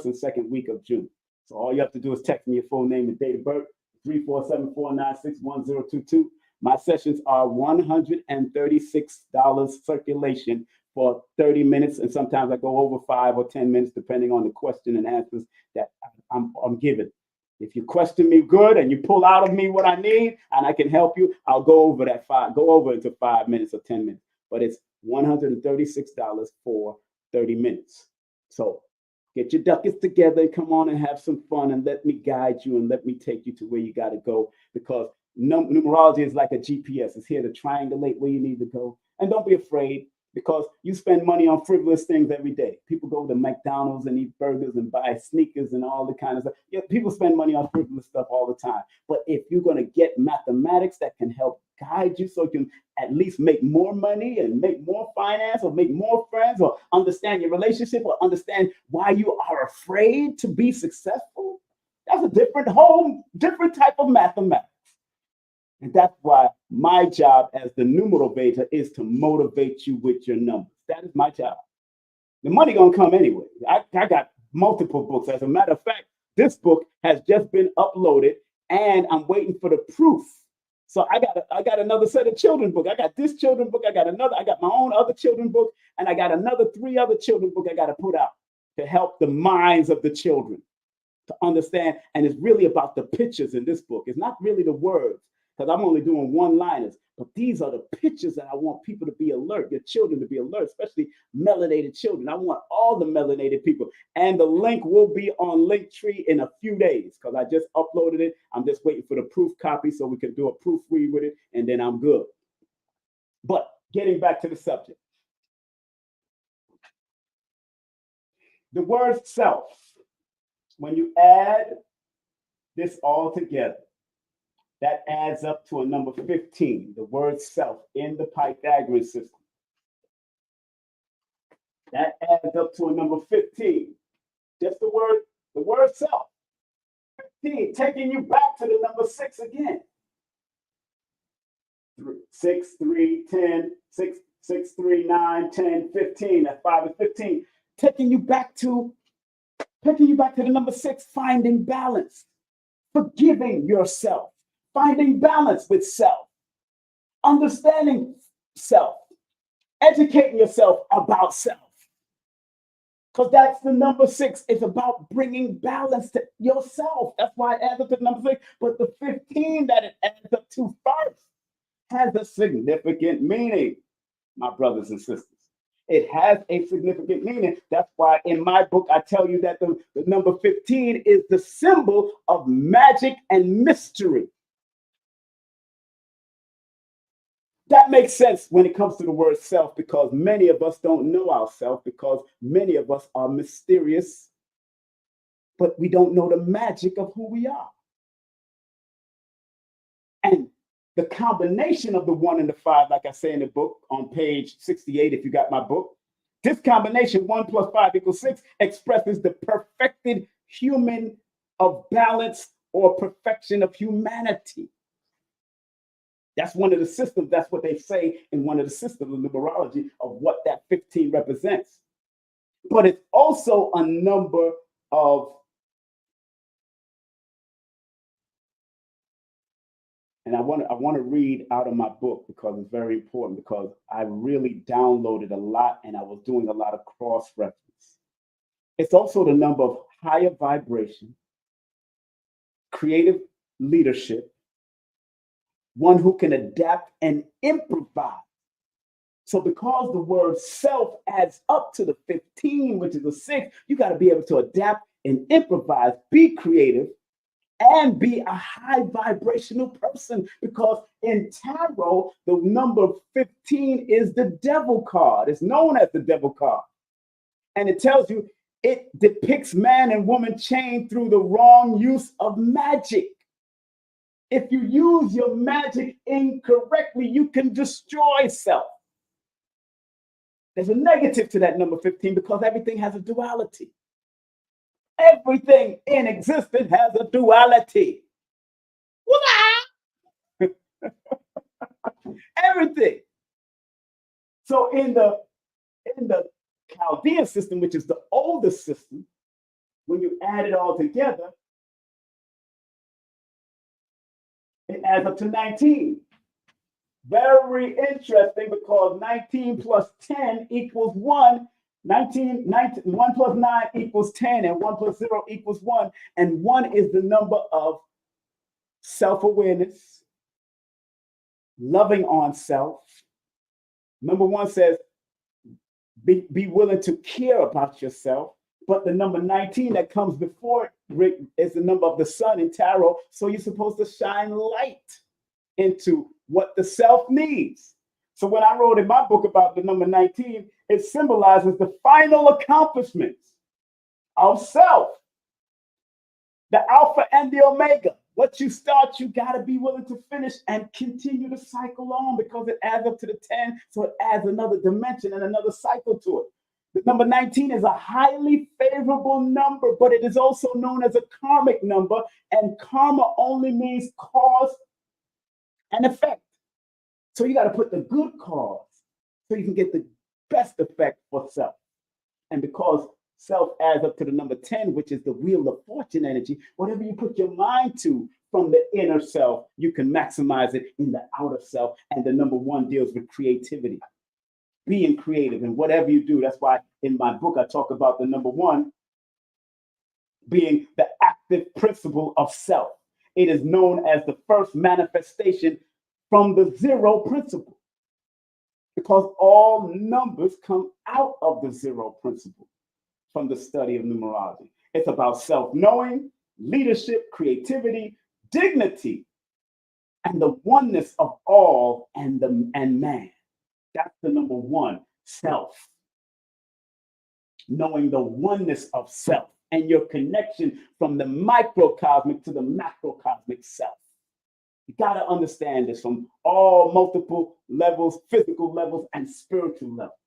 and second week of June. So all you have to do is text me your full name and date of birth, 347-496-1022. My sessions are $136 circulation for 30 minutes. And sometimes I go over 5 or 10 minutes, depending on the question and answers that I'm given. If you question me good and you pull out of me what I need and I can help you, I'll go over into 5 minutes or 10 minutes. But it's $136 for 30 minutes. So get your ducats together and come on and have some fun and let me guide you and let me take you to where you got to go, because numerology is like a GPS. It's here to triangulate where you need to go. And don't be afraid, because you spend money on frivolous things every day. People go to McDonald's and eat burgers and buy sneakers and all the kind of stuff. Yeah, people spend money on frivolous stuff all the time. But if you're going to get mathematics that can help guide you so you can at least make more money and make more finance or make more friends or understand your relationship or understand why you are afraid to be successful, that's a different type of mathematics. And that's why my job as the Numerovator is to motivate you with your numbers. That is my job. The money gonna come anyway. I got multiple books. As a matter of fact, this book has just been uploaded and I'm waiting for the proof. So I got another set of children book. I got this children book. I got my own other children book, and I got another 3 other children book I got to put out to help the minds of the children to understand. And it's really about the pictures in this book. It's not really the words, because I'm only doing one-liners, but these are the pictures that I want people to be alert, your children to be alert, especially melanated children. I want all the melanated people. And the link will be on Linktree in a few days, because I just uploaded it. I'm just waiting for the proof copy so we can do a proofread with it, and then I'm good. But getting back to the subject. The word self, when you add this all together, that adds up to a number 15, the word self in the Pythagorean system. That adds up to a number 15. Just the word self. 15, taking you back to the number 6 again. 6, 3, 10, 6, 6, 3, 9, 10, 15. That's 5 and 15. Taking you back to the number 6, finding balance, forgiving yourself, finding balance with self, understanding self, educating yourself about self. Because that's the number 6. It's about bringing balance to yourself. That's why it adds up to the number 6. But the 15 that it adds up to first has a significant meaning, my brothers and sisters. It has a significant meaning. That's why in my book, I tell you that the number 15 is the symbol of magic and mystery. That makes sense when it comes to the word self, because many of us don't know ourselves, because many of us are mysterious, but we don't know the magic of who we are. And the combination of the 1 and the 5, like I say in the book on page 68, if you got my book, this combination, 1 + 5 = 6, expresses the perfected human of balance or perfection of humanity. That's one of the systems. That's what they say in one of the systems of numerology of what that 15 represents. But it's also a number of, and I want to read out of my book because it's very important, because I really downloaded a lot and I was doing a lot of cross-reference. It's also the number of higher vibration, creative leadership, one who can adapt and improvise. So because the word self adds up to the 15, which is a 6, you got to be able to adapt and improvise, be creative, and be a high vibrational person. Because in tarot, the number 15 is the devil card. It's known as the devil card. And it tells you it depicts man and woman chained through the wrong use of magic. If you use your magic incorrectly, you can destroy self. There's a negative to that number 15 because everything has a duality. Everything in existence has a duality. Everything. So in the Chaldean system, which is the oldest system, when you add it all together, it adds up to 19. Very interesting because 19 plus 10 equals 1. 1 plus 9 equals 10, and 1 plus 0 equals 1. And 1 is the number of self-awareness, loving on self. Number 1 says, be willing to care about yourself. But the number 19 that comes before it is the number of the sun in tarot. So you're supposed to shine light into what the self needs. So when I wrote in my book about the number 19, it symbolizes the final accomplishments of self, the alpha and the omega. What you start, you got to be willing to finish and continue to cycle on because it adds up to the 10. So it adds another dimension and another cycle to it. The number 19 is a highly favorable number, but it is also known as a karmic number. And karma only means cause and effect. So you got to put the good cause so you can get the best effect for self. And because self adds up to the number 10, which is the wheel of fortune energy, whatever you put your mind to from the inner self, you can maximize it in the outer self. And the number 1 deals with creativity, being creative in whatever you do. That's why in my book, I talk about the number 1 being the active principle of self. It is known as the first manifestation from the 0 principle because all numbers come out of the 0 principle from the study of numerology. It's about self-knowing, leadership, creativity, dignity, and the oneness of all and man. That's the number 1, self. Knowing the oneness of self and your connection from the microcosmic to the macrocosmic self. You got to understand this from all multiple levels, physical levels, and spiritual levels.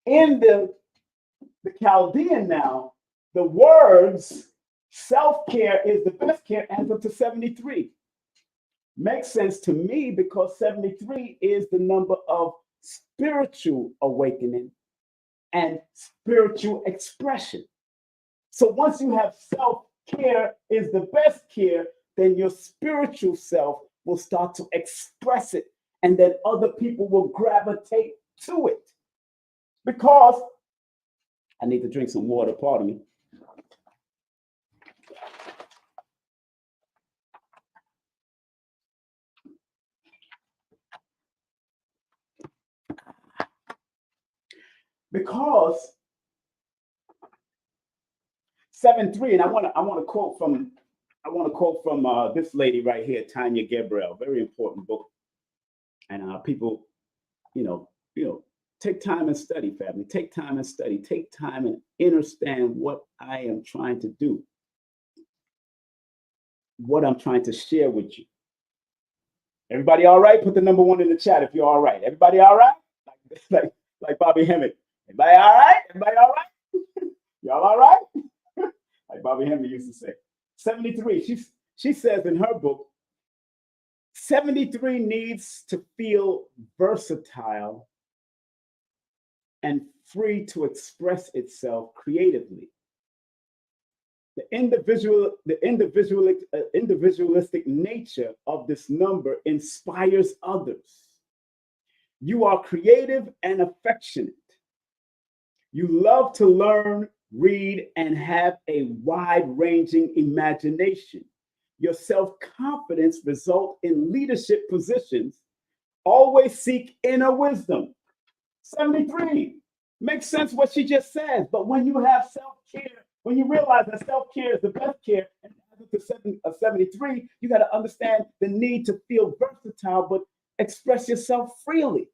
In the Chaldean now, the words self-care is the best care adds up to 73. Makes sense to me because 73 is the number of spiritual awakening and spiritual expression. So once you have self-care is the best care, then your spiritual self will start to express it, and then other people will gravitate to it. Because I need to drink some water, pardon me. Because 7-3, and I want to quote from this lady right here, Tanya Gabriel, very important book. And people, take time and study, family. Take time and study. Take time and understand what I am trying to do, what I'm trying to share with you. Everybody all right? Put the number 1 in the chat if you're all right. Everybody all right? Like Bobby Hemmett. Everybody all right? Everybody all right? Y'all all right? Like Bobby Hemmett used to say. 73. She says in her book, 73 needs to feel versatile and free to express itself creatively. The individualistic nature of this number inspires others. You are creative and affectionate. You love to learn, read, and have a wide-ranging imagination. your self-confidence result in leadership positions. Always seek inner wisdom. 73. Makes sense what she just says. But when you have self-care, when you realize that self-care is the best care, and to 73, you got to understand the need to feel versatile, but express yourself freely.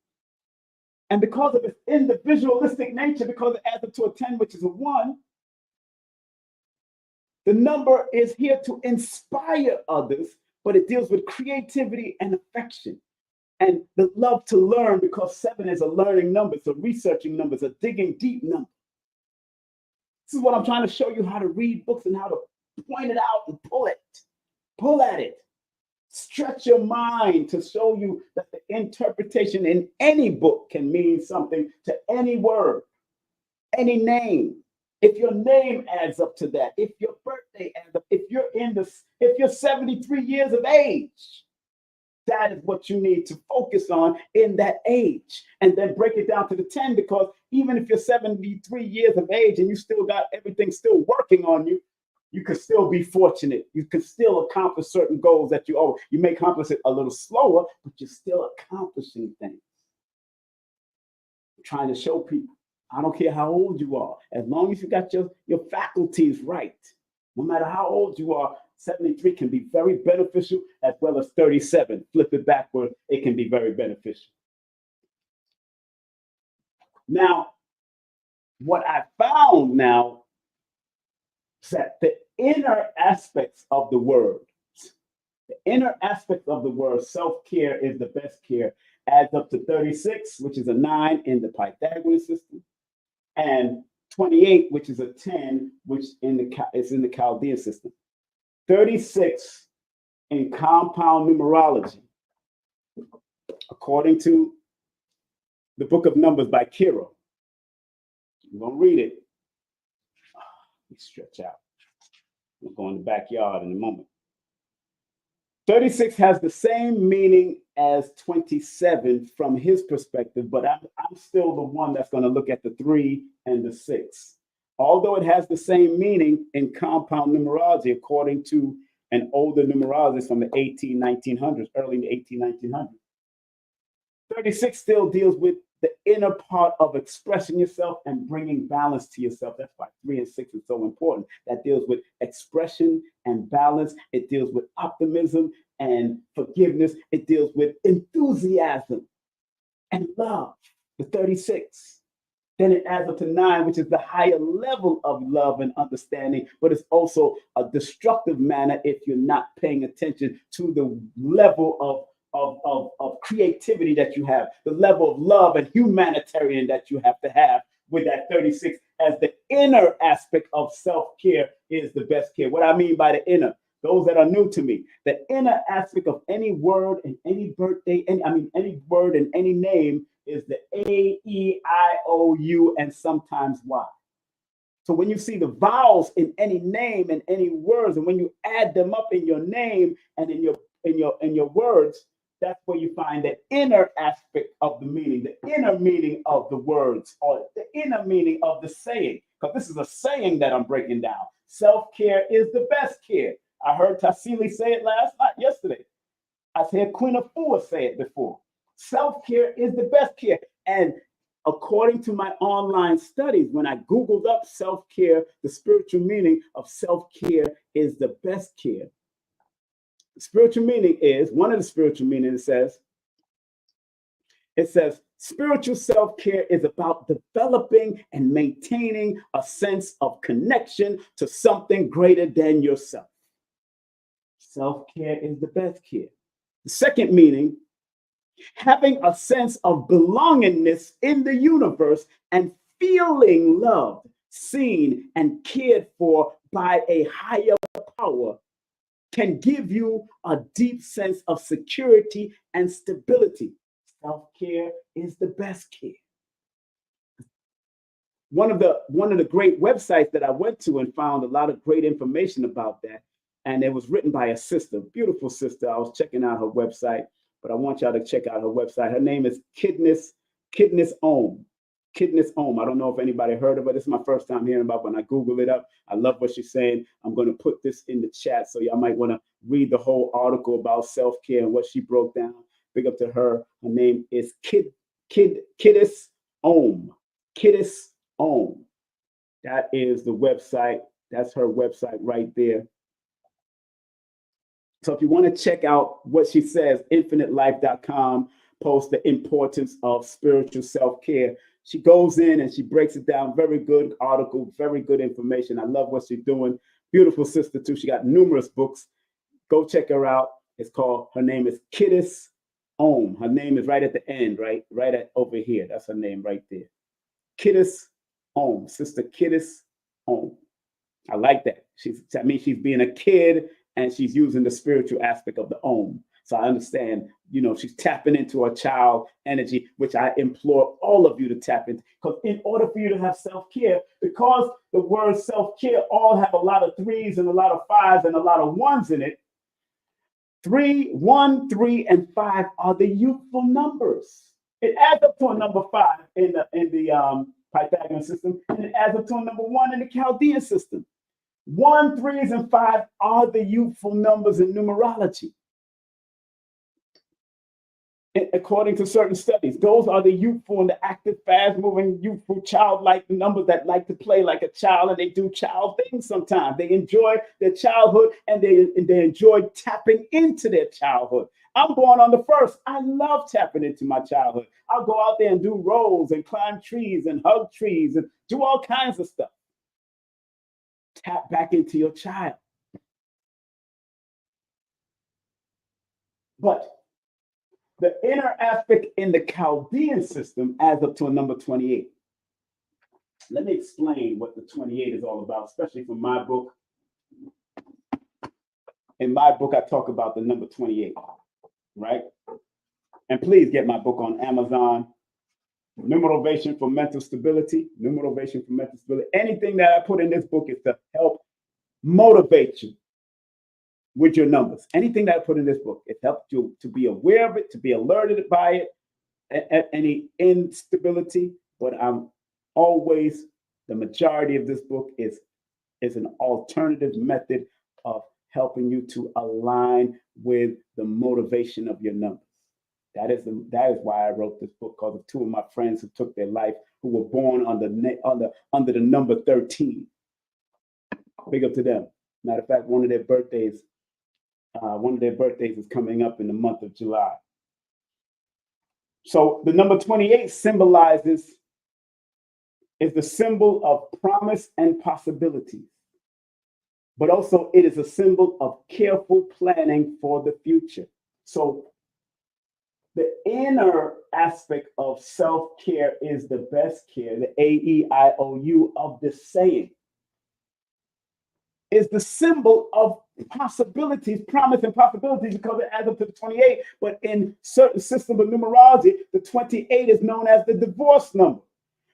And because of its individualistic nature, because it adds up to a 10, which is a 1, the number is here to inspire others, but it deals with creativity and affection and the love to learn, because 7 is a learning number. It's a researching number. It's a digging deep number. This is what I'm trying to show you, how to read books and how to point it out and pull at it. Stretch your mind to show you that the interpretation in any book can mean something to any word, any name. If your name adds up to that, if your birthday adds up, if you're 73 years of age, that is what you need to focus on in that age. And then break it down to the 10, because even if you're 73 years of age and you still got everything still working on you, you could still be fortunate. You could still accomplish certain goals that you may accomplish it a little slower, but you're still accomplishing things. I'm trying to show people, I don't care how old you are, as long as you got your faculties right, no matter how old you are, 73 can be very beneficial, as well as 37. Flip it backward, it can be very beneficial. Now, what I found now is that the inner aspects of the word, self-care is the best care, adds up to 36, which is a 9 in the Pythagorean system, and 28, which is a 10, which is in the Chaldean system. 36 in compound numerology, according to the Book of Numbers by Kiro. I'm going to read it. Let me stretch out. We'll go in the backyard in a moment. 36 has the same meaning as 27 from his perspective, but I'm still the one that's going to look at the 3 and the 6. Although it has the same meaning in compound numerology, according to an older numerologist from the 1900s, early in the 1900s. 36 still deals with the inner part of expressing yourself and bringing balance to yourself. That's why 3 and 6 is so important. That deals with expression and balance. It deals with optimism and forgiveness. It deals with enthusiasm and love, the 36. Then it adds up to 9, which is the higher level of love and understanding, but it's also a destructive manner if you're not paying attention to the level of creativity that you have, the level of love and humanitarian that you have to have with that 36, as the inner aspect of self-care is the best care. What I mean by the inner, those that are new to me, the inner aspect of any word and any birthday, any word and any name is the A, E, I, O, U, and sometimes Y. So when you see the vowels in any name and any words, and when you add them up in your name and in your words, that's where you find the inner aspect of the meaning, the inner meaning of the words, or the inner meaning of the saying. Because this is a saying that I'm breaking down. Self-care is the best care. I heard Tassili say it yesterday. I heard Queen Afua say it before. Self-care is the best care. And according to my online studies, when I Googled up self-care, the spiritual meaning of self-care is the best care. The spiritual meaning is, one of the spiritual meanings it says, spiritual self-care is about developing and maintaining a sense of connection to something greater than yourself. Self-care is the best care. The second meaning, having a sense of belongingness in the universe and feeling loved, seen, and cared for by a higher power can give you a deep sense of security and stability. Self-care is the best care. One of the great websites that I went to and found a lot of great information about that, and it was written by a sister, beautiful sister. I was checking out her website, but I want y'all to check out her website. Her name is Kidness Om. Kidness Om. I don't know if anybody heard of it. This is my first time hearing about it. When I Google it up, I love what she's saying. I'm going to put this in the chat so y'all might want to read the whole article about self-care and what she broke down. Big up to her. Her name is Kidness Om. Kidness Om. That is the website. That's her website right there. So if you want to check out what she says, infinitelife.com posts the importance of spiritual self-care. She goes in and she breaks it down. Very good article, very good information. I love what she's doing. Beautiful sister too. She got numerous books. Go check her out. It's called, her name is Kidness Om. Her name is right at the end, right at over here. That's her name right there. Kidness Om, Sister Kidness Om. I like that. That means she's being a kid and she's using the spiritual aspect of the Om. So I understand, she's tapping into her child energy, which I implore all of you to tap into. Because in order for you to have self-care, because the word self-care all have a lot of 3s and a lot of 5s and a lot of 1s in it. 3, 1, 3, and 5 are the youthful numbers. It adds up to a number 5 in the Pythagorean system, and it adds up to a number 1 in the Chaldean system. 1, 3s, and 5 are the youthful numbers in numerology. According to certain studies, those are the youthful and the active, fast-moving, youthful, childlike numbers that like to play like a child, and they do child things sometimes. They enjoy their childhood, and they enjoy tapping into their childhood. I'm born on the 1st. I love tapping into my childhood. I'll go out there and do rolls and climb trees and hug trees and do all kinds of stuff. Tap back into your child. But the inner aspect in the Chaldean system adds up to a number 28. Let me explain what the 28 is all about, especially from my book. In my book, I talk about the number 28, right? And please get my book on Amazon. Numerovation for Mental Stability. Numerovation for Mental Stability. Anything that I put in this book is to help motivate you with your numbers. Anything that I put in this book, it helps you to be aware of it, to be alerted by it, any instability. But I'm always, the majority of this book is an alternative method of helping you to align with the motivation of your numbers. That is why I wrote this book, because of 2 of my friends who took their life, who were born under the number 13. Big up to them. Matter of fact, one of their birthdays is coming up in the month of July. So the number 28 is the symbol of promise and possibilities. But also it is a symbol of careful planning for the future. So the inner aspect of self-care is the best care, the AEIOU of this saying. Is the symbol of possibilities, promise and possibilities, because it adds up to the 28. But in certain systems of numerology, the 28 is known as the divorce number.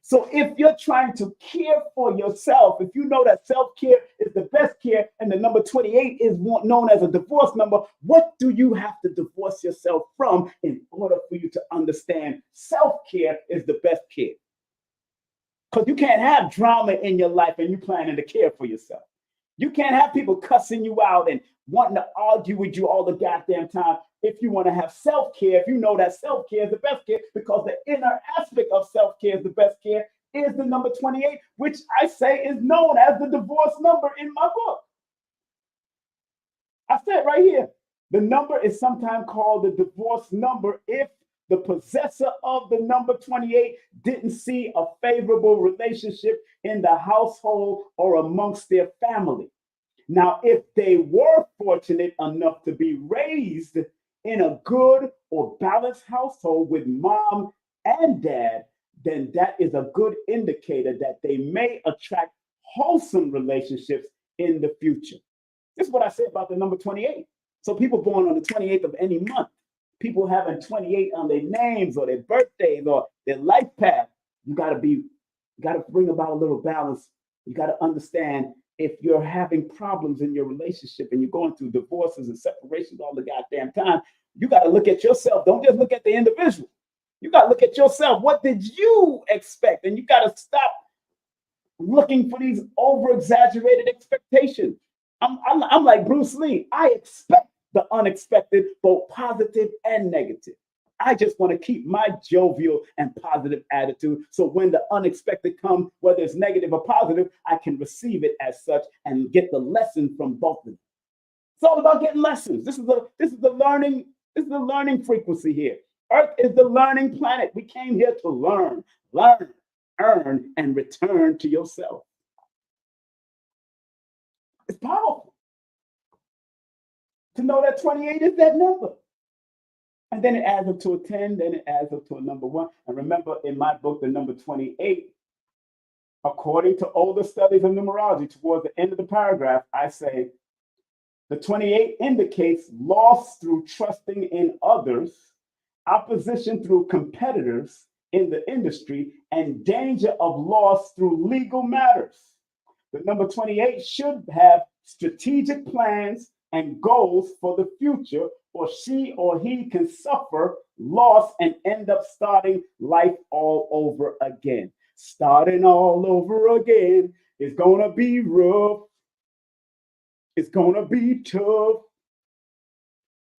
So if you're trying to care for yourself, if you know that self-care is the best care and the number 28 is known as a divorce number, what do you have to divorce yourself from in order for you to understand self-care is the best care? Because you can't have drama in your life and you planning to care for yourself. You can't have people cussing you out and wanting to argue with you all the goddamn time. If you want to have self-care, if you know that self-care is the best care, because the inner aspect of self-care is the best care, is the number 28, which I say is known as the divorce number in my book. I said right here, the number is sometimes called the divorce number if the possessor of the number 28 didn't see a favorable relationship in the household or amongst their family. Now, if they were fortunate enough to be raised in a good or balanced household with mom and dad, then that is a good indicator that they may attract wholesome relationships in the future. This is what I say about the number 28. So people born on the 28th of any month, people having 28 on their names or their birthdays or their life path, you got to bring about a little balance. You got to understand, if you're having problems in your relationship and you're going through divorces and separations all the goddamn time, you got to look at yourself. Don't just look at the individual. You got to look at yourself. What did you expect? And you got to stop looking for these over exaggerated expectations. I'm like Bruce Lee. I expect the unexpected, both positive and negative. I just want to keep my jovial and positive attitude. So when the unexpected comes, whether it's negative or positive, I can receive it as such and get the lesson from both of them. It's all about getting lessons. This is the learning frequency here. Earth is the learning planet. We came here to learn, earn, and return to yourself. It's powerful to know that 28 is that number. And then it adds up to a 10, then it adds up to a number 1. And remember, in my book, the number 28, according to older studies of numerology, towards the end of the paragraph, I say the 28 indicates loss through trusting in others, opposition through competitors in the industry, and danger of loss through legal matters. The number 28 should have strategic plans and goals for the future, or she or he can suffer loss and end up starting life all over again. Starting all over again is gonna be rough. It's gonna be tough,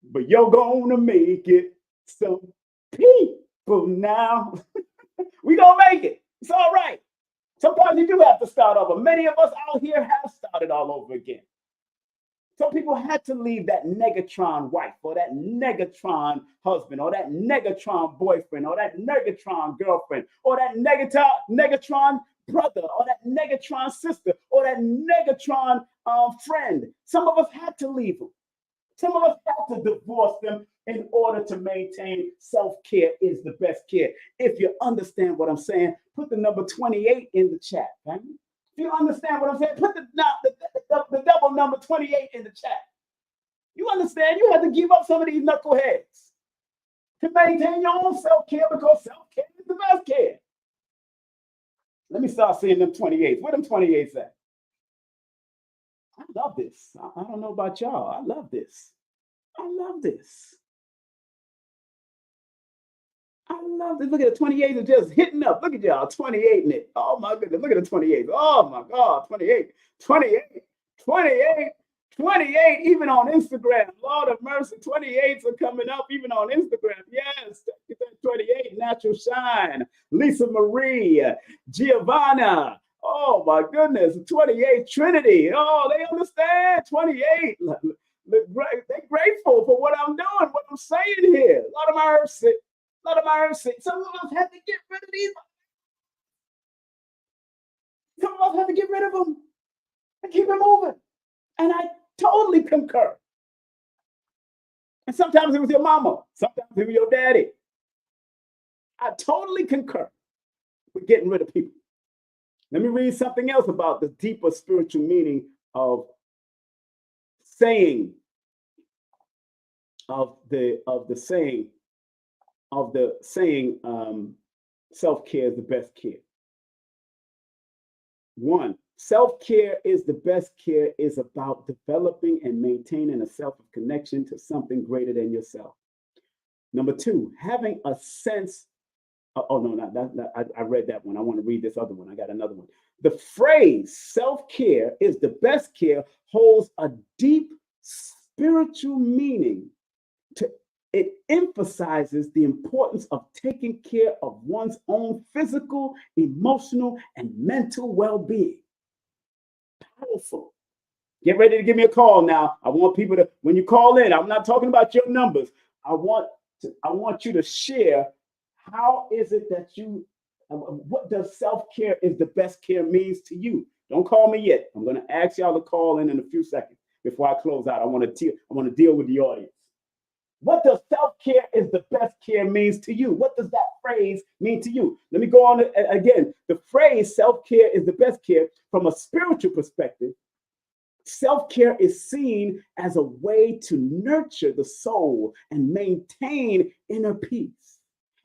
but you're gonna make it. Some people now, we gonna make it. It's all right. Sometimes you do have to start over. Many of us out here have started all over again. Some people had to leave that negatron wife or that negatron husband or that negatron boyfriend or that negatron girlfriend or that negatron brother or that negatron sister or that negatron friend. Some of us had to leave them. Some of us had to divorce them in order to maintain self-care is the best care. If you understand what I'm saying, put the number 28 in the chat. Right? If you understand what I'm saying, put the double number 28 in the chat. You understand? You have to give up some of these knuckleheads to maintain your own self-care because self-care is the best care. Let me start seeing them 28s. Where them 28s at? I love this. I don't know about y'all. I love this. I love this. I love this. Look at the 28 are just hitting up. Look at y'all, 28 in it. Oh my goodness. Look at the 28. Oh my God, 28, 28, 28, 28, even on Instagram. Lord of mercy, 28s are coming up even on Instagram. Yes, 28, Natural Shine, Lisa Marie, Giovanna. Oh my goodness, 28 Trinity. Oh, they understand 28. They're grateful for what I'm doing, what I'm saying here. A lot of my earth sick. A lot of my earth sick. Some of us had to get rid of these. Some of us had to get rid of them and keep it moving. And I totally concur. And sometimes it was your mama. Sometimes it was your daddy. I totally concur with getting rid of people. Let me read something else about the deeper spiritual meaning of saying, self-care is the best care. 1, self-care is the best care is about developing and maintaining a self of connection to something greater than yourself. Number 2, having a sense. Oh no, I read that one. I want to read this other one. I got another one. The phrase self-care is the best care holds a deep spiritual meaning. It emphasizes the importance of taking care of one's own physical, emotional, and mental well-being. Powerful. Get ready to give me a call now. I want people to, when you call in, I'm not talking about your numbers. I want you to share. How is it that what does self-care is the best care means to you? Don't call me yet. I'm going to ask y'all to call in a few seconds before I close out. I want to deal with the audience. What does self-care is the best care means to you? What does that phrase mean to you? Let me go on again. The phrase self-care is the best care from a spiritual perspective. Self-care is seen as a way to nurture the soul and maintain inner peace.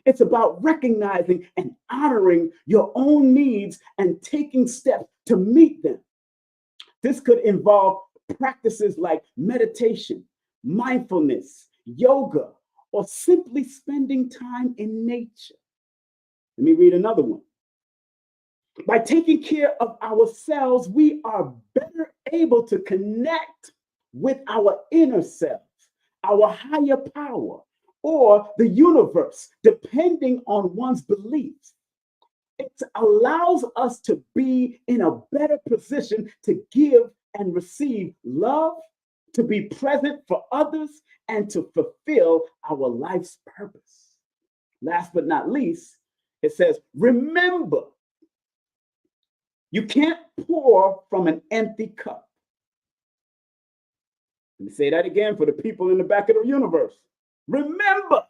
It's about recognizing and honoring your own needs and taking steps to meet them. This could involve practices like meditation, mindfulness, yoga, or simply spending time in nature. Let me read another one. By taking care of ourselves, we are better able to connect with our inner selves, our higher power, or the universe, depending on one's beliefs. It allows us to be in a better position to give and receive love, to be present for others, and to fulfill our life's purpose. Last but not least, it says, remember, you can't pour from an empty cup. Let me say that again for the people in the back of the universe. Remember,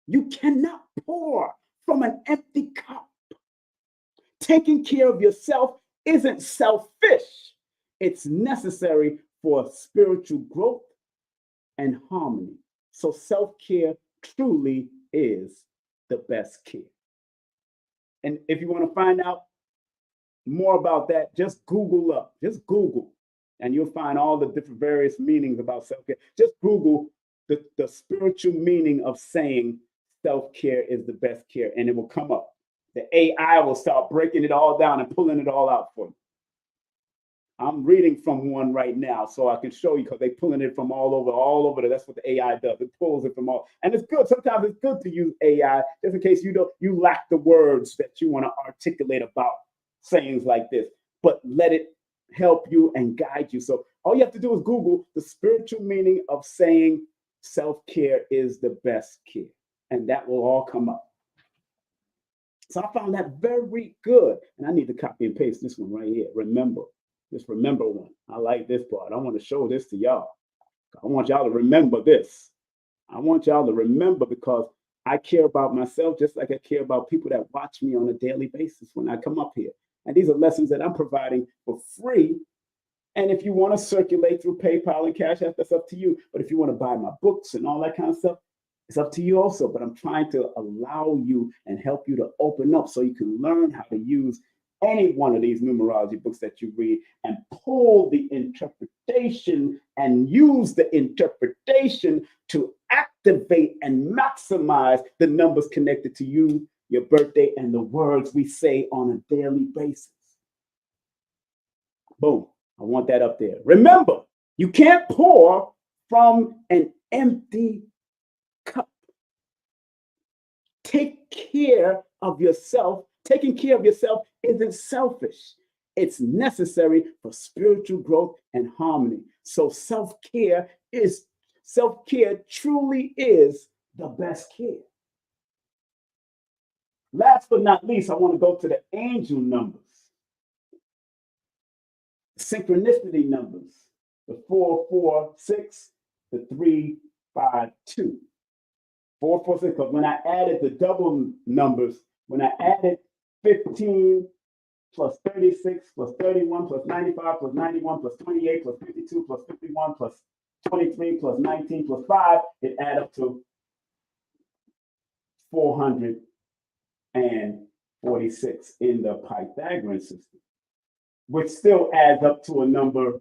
you cannot pour from an empty cup. Taking care of yourself isn't selfish. It's necessary for spiritual growth and harmony. So self-care truly is the best care. And if you want to find out more about that, just Google, and you'll find all the different various meanings about self-care. Just Google the spiritual meaning of saying self-care is the best care, and it will come up. The AI will start breaking it all down and pulling it all out for you. I'm reading from one right now, so I can show you, because they're pulling it from all over. That's what the AI does. It pulls it from all, and it's good. Sometimes it's good to use AI just in case you lack the words that you want to articulate about sayings like this, but let it help you and guide you. So all you have to do is Google the spiritual meaning of saying self-care is the best care, and that will all come up. So I found that very good, and I need to copy and paste this one right here. Remember one. I like this part. I want to show this to y'all. I want y'all to remember this. I want y'all to remember, because I care about myself just like I care about people that watch me on a daily basis when I come up here. And these are lessons that I'm providing for free. And if you want to circulate through PayPal and Cash App, that's up to you. But if you want to buy my books and all that kind of stuff, it's up to you also. But I'm trying to allow you and help you to open up so you can learn how to use any one of these numerology books that you read and pull the interpretation and use the interpretation to activate and maximize the numbers connected to you, your birthday, and the words we say on a daily basis. Boom. I want that up there. Remember, you can't pour from an empty cup. Take care of yourself. Taking care of yourself isn't selfish. It's necessary for spiritual growth and harmony. So self-care truly is the best care. Last but not least, I want to go to the angel numbers. Synchronicity numbers, the 446, the 352. 446, because when I added the double numbers, when I added 15 plus 36 plus 31 plus 95 plus 91 plus 28 plus 52 plus 51 plus 23 plus 19 plus 5, it added up to 446 in the Pythagorean system, which still adds up to a number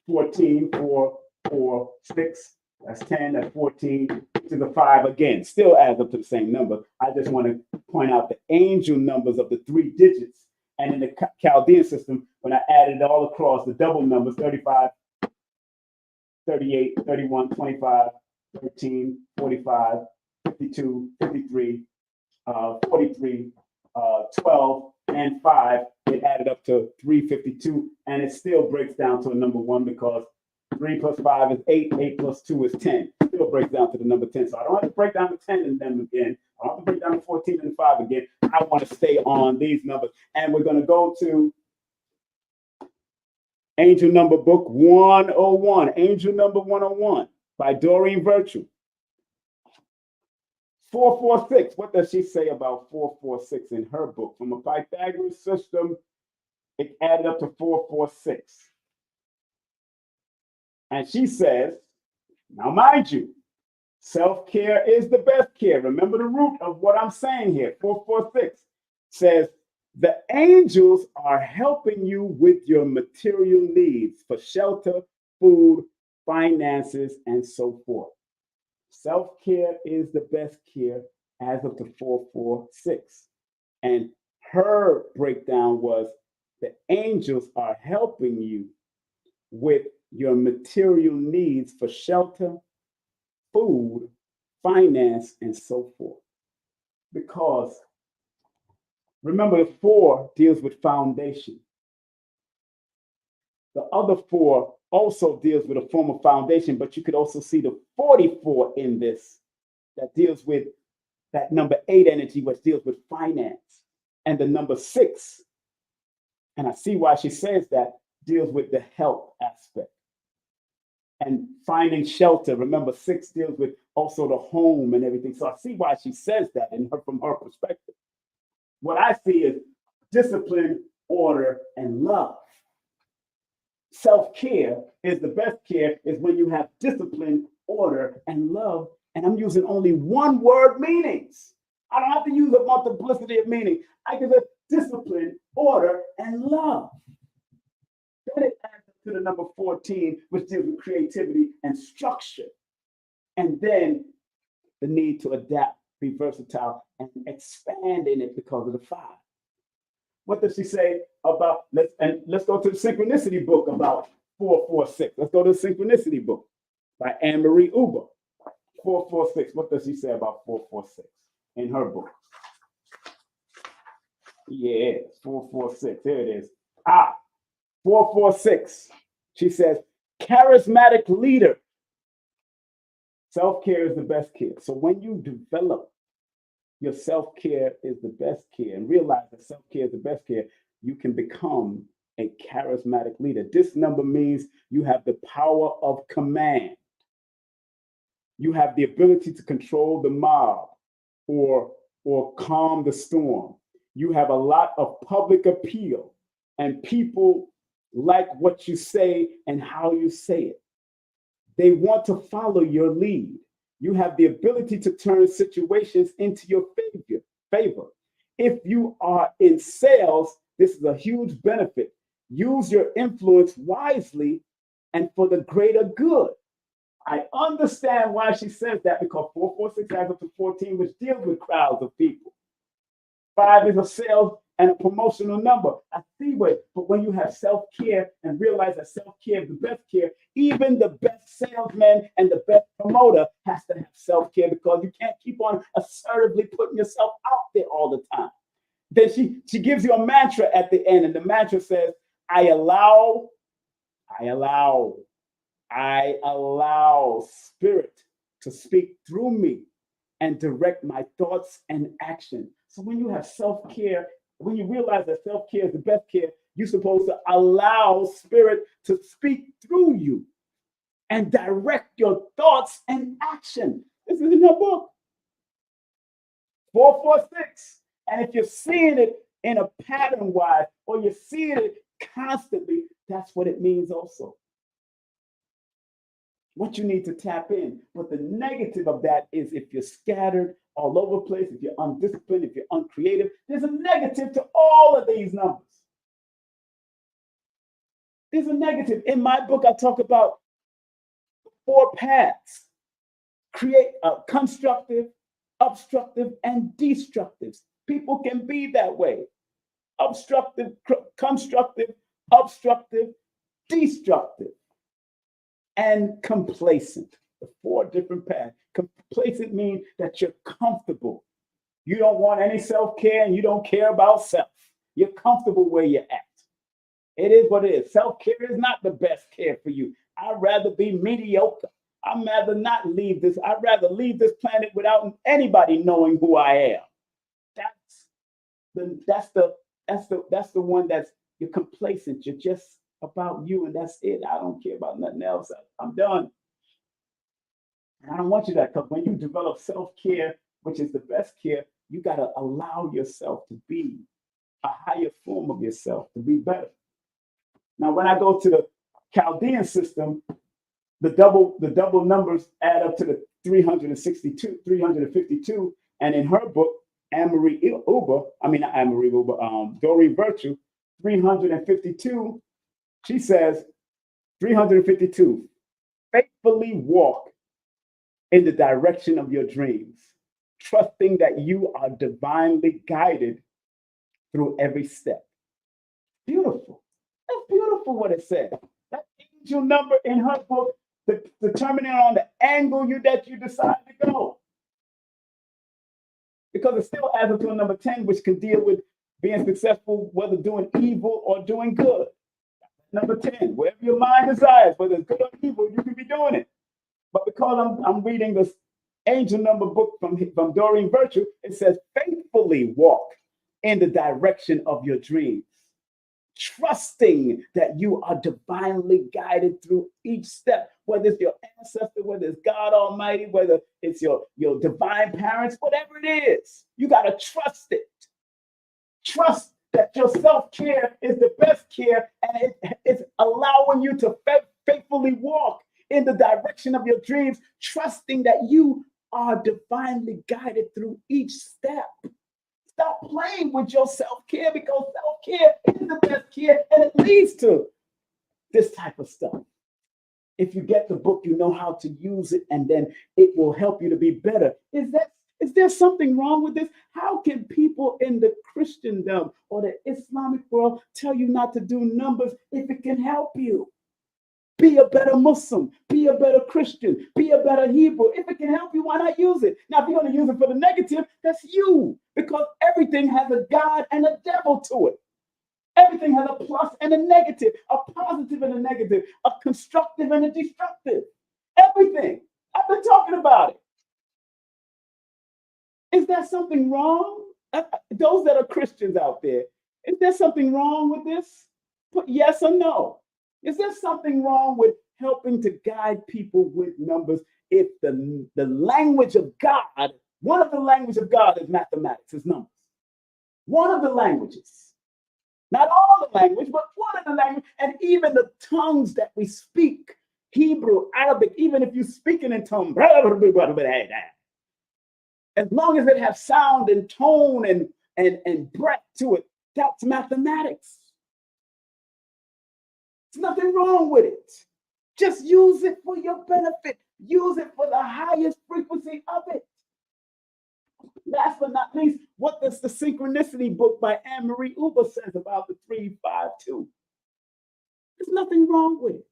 14, 4, 4, 6. That's 10, that's 14 to the 5 again. Still adds up to the same number. I just want to point out the angel numbers of the 3 digits. And in the Chaldean system, when I added it all across, the double numbers, 35, 38, 31, 25, 13, 45, 52, 53, 43, 12, and 5, it added up to 352. And it still breaks down to a number 1, because 3 plus 5 is 8, 8 plus 2 is 10. It still breaks down to the number 10. So I don't have to break down the 10 and them again. I don't have to break down the 14 and the 5 again. I want to stay on these numbers. And we're going to go to Angel Number Book 101, Angel Number 101 by Doreen Virtue. 446. What does she say about 446 in her book? From a Pythagorean system, it added up to 446. And she says, now mind you, self-care is the best care. Remember the root of what I'm saying here. 446 says, the angels are helping you with your material needs for shelter, food, finances, and so forth. Self-care is the best care as of the 446. And her breakdown was the angels are helping you with your material needs for shelter, food, finance, and so forth. Because remember, the 4 deals with foundation. The other 4 also deals with a form of foundation, but you could also see the 44 in this that deals with that number 8 energy, which deals with finance. And the number 6, and I see why she says that, deals with the health aspect. And finding shelter, remember 6 deals with also the home and everything. So I see why she says that from her perspective. What I see is discipline, order, and love. Self-care is the best care is when you have discipline, order, and love. And I'm using only one word meanings. I don't have to use a multiplicity of meaning. I can just discipline, order, and love. Then it adds to the number 14, which deals with creativity and structure. And then the need to adapt, be versatile, and expand in it because of the 5. What does she say about, let's go to the synchronicity book about 446. Let's go to the synchronicity book by Anne-Marie Uber. 446. What does she say about 446 in her book? Yeah, 446. Here it is. 446. She says, charismatic leader. Self-care is the best care. So when you develop your self-care is the best care and realize that self-care is the best care, you can become a charismatic leader. This number means you have the power of command. You have the ability to control the mob or calm the storm. You have a lot of public appeal and people like what you say and how you say it. They want to follow your lead. You have the ability to turn situations into your favor. If you are in sales, this is a huge benefit. Use your influence wisely and for the greater good. I understand why she says that because 446 has up to 14, which deals with crowds of people. 5 is a sales and a promotional number. I see what, but when you have self-care and realize that self-care is the best care, even the best salesman and the best promoter has to have self-care because you can't keep on assertively putting yourself out there all the time. Then she gives you a mantra at the end, and the mantra says, I allow spirit to speak through me and direct my thoughts and action. So when you have self-care, when you realize that self-care is the best care, you're supposed to allow spirit to speak through you and direct your thoughts and action. This is in your book. 446. And if you're seeing it in a pattern wise or you're seeing it constantly, that's what it means also. What you need to tap in. But the negative of that is if you're scattered all over the place, if you're undisciplined, if you're uncreative, there's a negative to all of these numbers. There's a negative. In my book, I talk about 4 paths. Create constructive, obstructive, and destructive. People can be that way. Obstructive, constructive, obstructive, destructive, and complacent. The 4 different paths. Complacent means that you're comfortable. You don't want any self-care and you don't care about self. You're comfortable where you're at. It is what it is. Self-care is not the best care for you. I'd rather be mediocre. I'd rather not leave this. I'd rather leave this planet without anybody knowing who I am. That's the one that's you're complacent. You're just about you and that's it. I don't care about nothing else. I'm done. And I don't want you that because when you develop self-care, which is the best care, you got to allow yourself to be a higher form of yourself, to be better. Now, when I go to the Chaldean system, the double numbers add up to the 362, 352. And in her book, Doreen Virtue, 352, she says, 352, faithfully walk in the direction of your dreams, trusting that you are divinely guided through every step. Beautiful. That's beautiful what it said. That angel number in her book, determining on the angle that you decide to go. Because it still adds up to a number 10, which can deal with being successful, whether doing evil or doing good. Number 10, wherever your mind desires, whether it's good or evil, you can be doing it. But because I'm reading this angel number book from Doreen Virtue, it says, faithfully walk in the direction of your dreams, trusting that you are divinely guided through each step, whether it's your ancestor, whether it's God Almighty, whether it's your divine parents, whatever it is, you got to trust it. Trust that your self-care is the best care, and it's allowing you to faithfully walk in the direction of your dreams, trusting that you are divinely guided through each step. Stop playing with your self-care, because self-care is the best care, and it leads to this type of stuff. If you get the book, you know how to use it, and then it will help you to be better. Is there something wrong with this? How can people in the Christendom or the Islamic world tell you not to do numbers if it can help you? Be a better Muslim, be a better Christian, be a better Hebrew. If it can help you, why not use it? Now, if you're going to use it for the negative, that's you, because everything has a God and a devil to it. Everything has a plus and a negative, a positive and a negative, a constructive and a destructive. Everything. I've been talking about it. Is there something wrong? Those that are Christians out there, is there something wrong with this? Put yes or no. Is there something wrong with helping to guide people with numbers if the language of God, one of the languages of God is mathematics, is numbers? One of the languages. Not all the language, but one of the language. And even the tongues that we speak, Hebrew, Arabic, even if you're speaking in tongues, as long as it has sound and tone and breath to it, that's mathematics. There's nothing wrong with it. Just use it for your benefit. Use it for the highest frequency of it. Last but not least, what does the Synchronicity book by Anne-Marie Uber says about the 352? There's nothing wrong with it.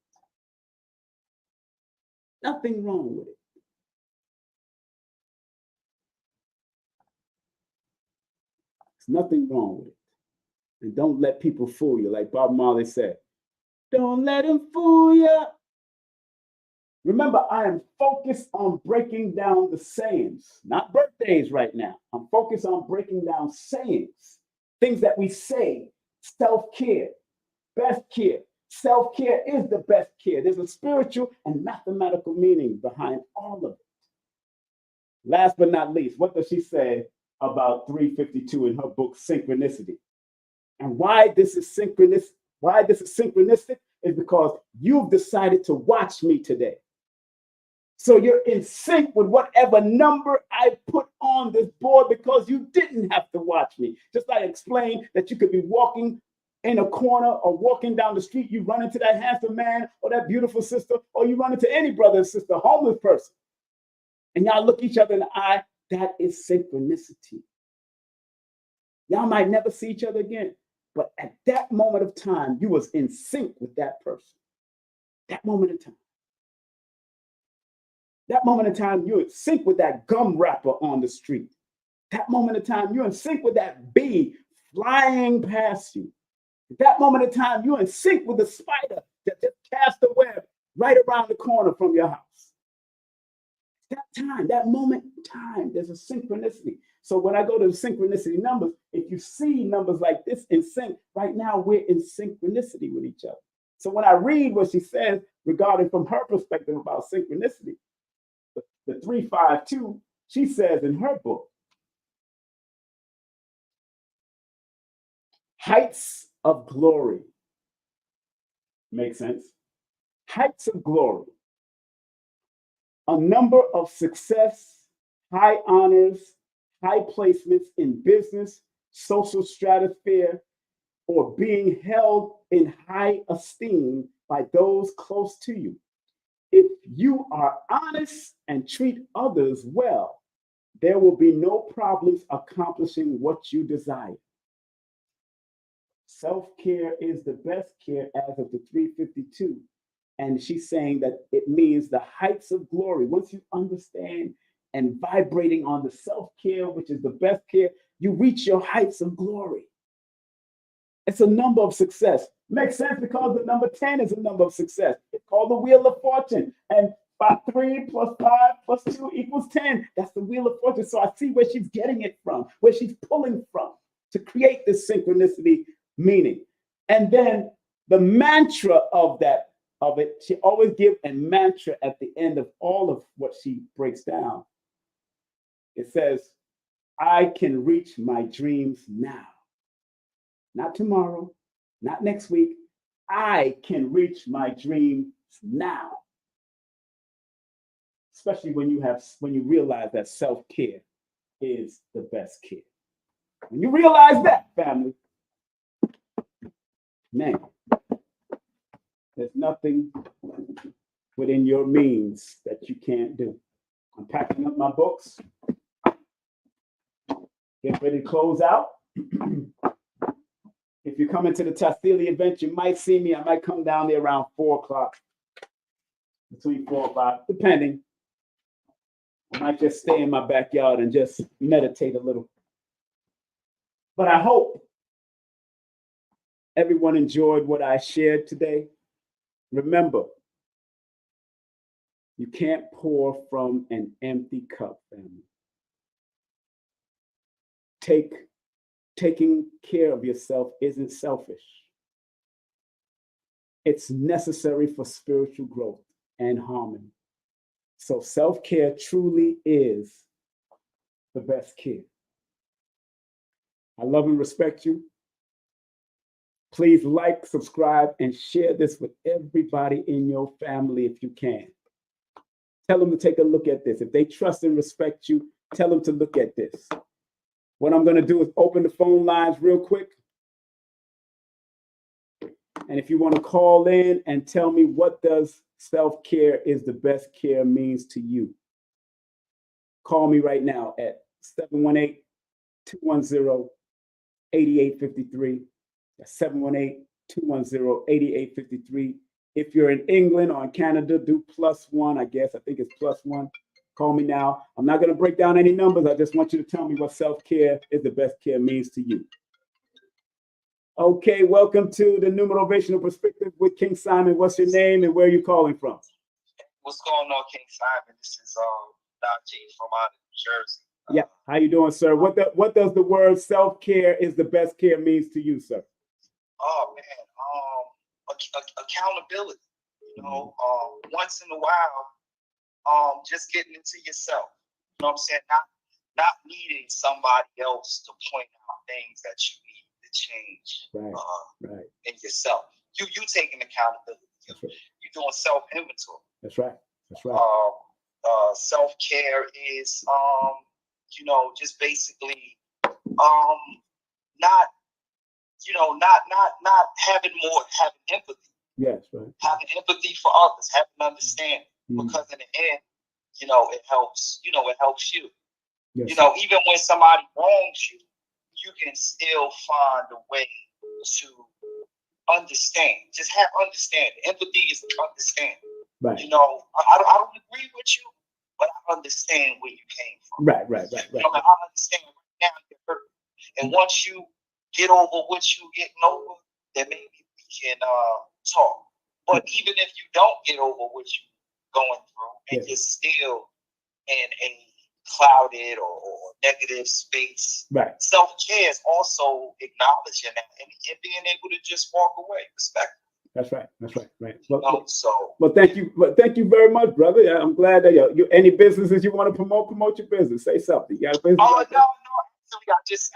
Nothing wrong with it. There's nothing wrong with it. And don't let people fool you. Like Bob Marley said, don't let him fool you. Remember, I am focused on breaking down the sayings, not birthdays right now. I'm focused on breaking down sayings, things that we say, self-care, best care. Self-care is the best care. There's a spiritual and mathematical meaning behind all of it. Last but not least, what does she say about 352 in her book, Synchronicity? And why this is synchronistic is because you've decided to watch me today. So you're in sync with whatever number I put on this board, because you didn't have to watch me. Just like I explained that you could be walking in a corner or walking down the street, you run into that handsome man or that beautiful sister, or you run into any brother and sister, homeless person, and y'all look each other in the eye. That is synchronicity. Y'all might never see each other again, but at that moment of time, you was in sync with that person. That moment in time. That moment in time, you're in sync with that gum wrapper on the street. That moment in time, you're in sync with that bee flying past you. At that moment in time, you're in sync with the spider that just cast a web right around the corner from your house. That time, that moment in time, there's a synchronicity. So when I go to the synchronicity numbers, if you see numbers like this in sync, right now we're in synchronicity with each other. So when I read what she says regarding from her perspective about synchronicity, the 352, she says in her book, heights of glory. Make sense? Heights of glory. A number of success, high honors, high placements in business, social stratosphere, or being held in high esteem by those close to you. If you are honest and treat others well, there will be no problems accomplishing what you desire. Self-care is the best care as of the 352. And she's saying that it means the heights of glory. Once you understand and vibrating on the self-care, which is the best care, you reach your heights of glory. It's a number of success. Makes sense because the number 10 is a number of success. It's called the Wheel of Fortune. And 3 plus 5 plus 2 equals 10. That's the Wheel of Fortune. So I see where she's getting it from, where she's pulling from to create this synchronicity meaning. And then the mantra of it, she always gives a mantra at the end of all of what she breaks down. It says, I can reach my dreams now. Not tomorrow, not next week. I can reach my dreams now. Especially when you realize that self-care is the best care. When you realize that, family, man, there's nothing within your means that you can't do. I'm packing up my books. Get ready to close out. If you're coming to the Tassili event, you might see me. I might come down there around 4 o'clock, between 4 and 5, depending. I might just stay in my backyard and just meditate a little. But I hope everyone enjoyed what I shared today. Remember, you can't pour from an empty cup, family. Taking care of yourself isn't selfish. It's necessary for spiritual growth and harmony. So self-care truly is the best care. I love and respect you. Please like, subscribe, and share this with everybody in your family if you can. Tell them to take a look at this. If they trust and respect you, tell them to look at this. What I'm going to do is open the phone lines real quick. And if you want to call in and tell me what does self-care is the best care means to you, call me right now at 718-210-8853. That's 718-210-8853. If you're in England or in Canada, do +1, I guess. I think it's +1. Call me now. I'm not going to break down any numbers. I just want you to tell me what self-care is the best care means to you. Okay, welcome to the Numerovational Perspective with King Simon. What's your name and where are you calling from? What's going on, King Simon? This is Najee from out of New Jersey. Yeah, how you doing, sir? What does the word self-care is the best care means to you, sir? Oh man, accountability. You know, once in a while, just getting into yourself. You know what I'm saying? Not needing somebody else to point out things that you need to change. Right. In yourself. You taking accountability. Right. You're doing self-inventory. That's right. Self-care is just basically not having empathy. Yes, right. Having empathy for others, having understanding. Because in the end, it helps you. Yes. Even when somebody wrongs you, you can still find a way to understand. Just have understanding. Empathy is understanding. Right. I don't agree with you, but I understand where you came from. Right. I understand right now you're hurt. And once you get over what you're getting over, then maybe we can talk. But even if you don't get over what you're going through and you're still in a clouded or negative space, right. Self-care is also acknowledging that and being able to just walk away, respect. That's right. Right. Well, thank you. Well, thank you very much, brother. Yeah, I'm glad that you any businesses you want to promote your business. Say something. You got a business? Oh no. I just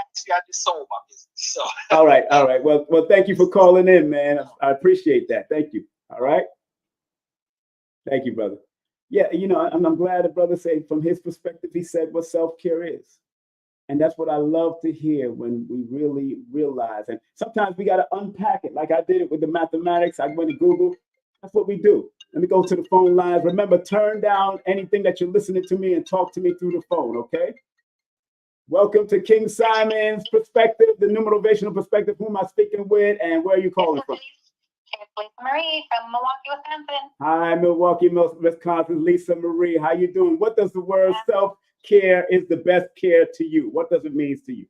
sold my business. So. All right. Well, thank you for calling in, man. I appreciate that. Thank you. All right. Thank you, brother. Yeah, I'm glad the brother said from his perspective, he said what self-care is. And that's what I love to hear when we really realize. And sometimes we got to unpack it. Like I did it with the mathematics. I went to Google. That's what we do. Let me go to the phone lines. Remember, turn down anything that you're listening to me and talk to me through the phone, okay? Welcome to King Simon's Perspective, the Numerovational Perspective. Who am I speaking with, and where are you calling from? It's Lisa Marie from Milwaukee, Wisconsin. Hi, Milwaukee, Wisconsin. Lisa Marie, how you doing? What does the word self-care is the best care to you? What does it mean to you?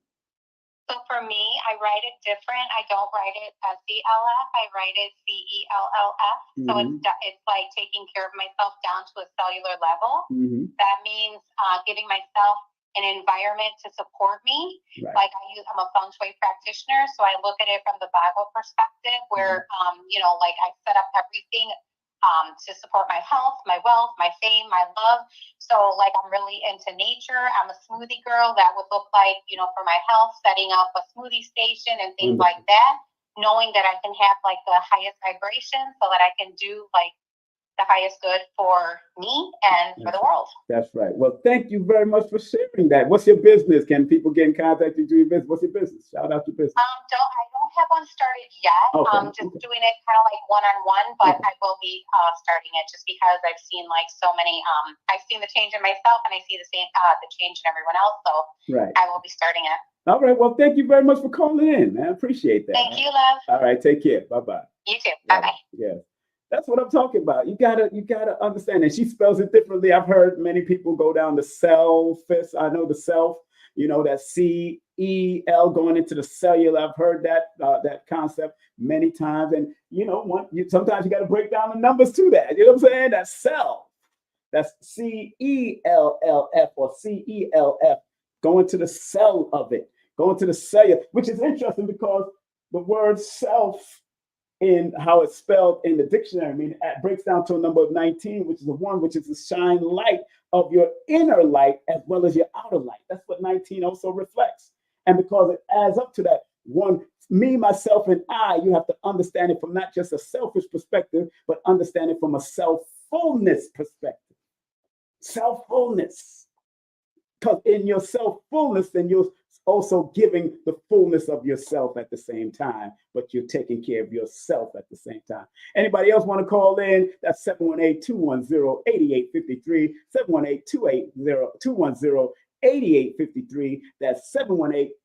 So for me, I write it different. I don't write it SELF. I write it CELLF. So it's like taking care of myself down to a cellular level. That means giving myself an environment to support me. Like I'm a feng shui practitioner, so I look at it from the Bible perspective, where like I set up everything to support my health, my wealth, my fame, my love. So like I'm really into nature. I'm a smoothie girl. That would look like, for my health, setting up a smoothie station and things like that, knowing that I can have like the highest vibration so that I can do like the highest good for me and for the world. That's right. Well, thank you very much for sharing that. What's your business? Can people get in contact with you? What's your business? Shout out your business. I don't have one started yet. Just doing it kind of like one-on-one, but I will be starting it just because I've seen like so many. I've seen the change in myself, and I see the change in everyone else. So I will be starting it. All right. Well, thank you very much for calling in. I appreciate that. Thank you, love. All right. Take care. Bye-bye. You too. Bye-bye. Yeah. That's what I'm talking about. You gotta understand. And she spells it differently. I've heard many people go down the selfish. I know the self, that CEL going into the cellular. I've heard that concept many times. And sometimes you got to break down the numbers to that. You know what I'm saying? That's self. That's CELLF or CELF. Going to the cell of it. Going to the cellular, which is interesting because the word self, in how it's spelled in the dictionary, it breaks down to a number of 19, which is a 1, which is the shine light of your inner light as well as your outer light. That's what 19 also reflects. And because it adds up to that one, me, myself, and I, you have to understand it from not just a selfish perspective, but understand it from a self-fullness perspective. Self-fullness. Because in your self-fullness, then you're also giving the fullness of yourself at the same time, but you're taking care of yourself at the same time. Anybody else want to call in? That's 718-210-8853, 718-210-8853. That's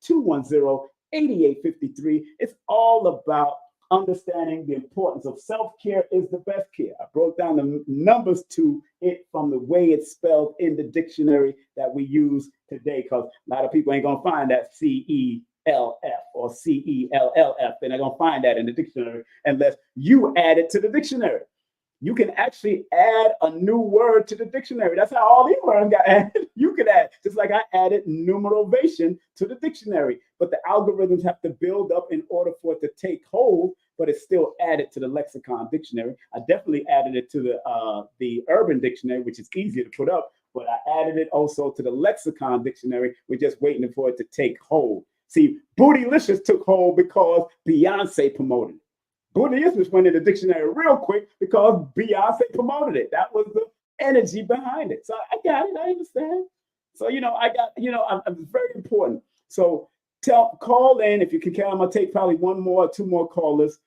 718-210-8853. It's all about understanding the importance of self-care is the best care. I broke down the numbers to it from the way it's spelled in the dictionary that we use today, because a lot of people ain't going to find that CELF or CELLF. They're not going to find that in the dictionary unless you add it to the dictionary. You can actually add a new word to the dictionary. That's how all these words got added. You could add, just like I added numerovation to the dictionary. But the algorithms have to build up in order for it to take hold, but it's still added to the lexicon dictionary. I definitely added it to the urban dictionary, which is easier to put up, but I added it also to the lexicon dictionary. We're just waiting for it to take hold. See, Bootylicious took hold because Beyonce promoted it. Bootylicious went in the dictionary real quick because Beyonce promoted it. That was the energy behind it. So I got it. I understand. So, I'm very important. So call in if you can count. I'm going to take probably one more or two more callers.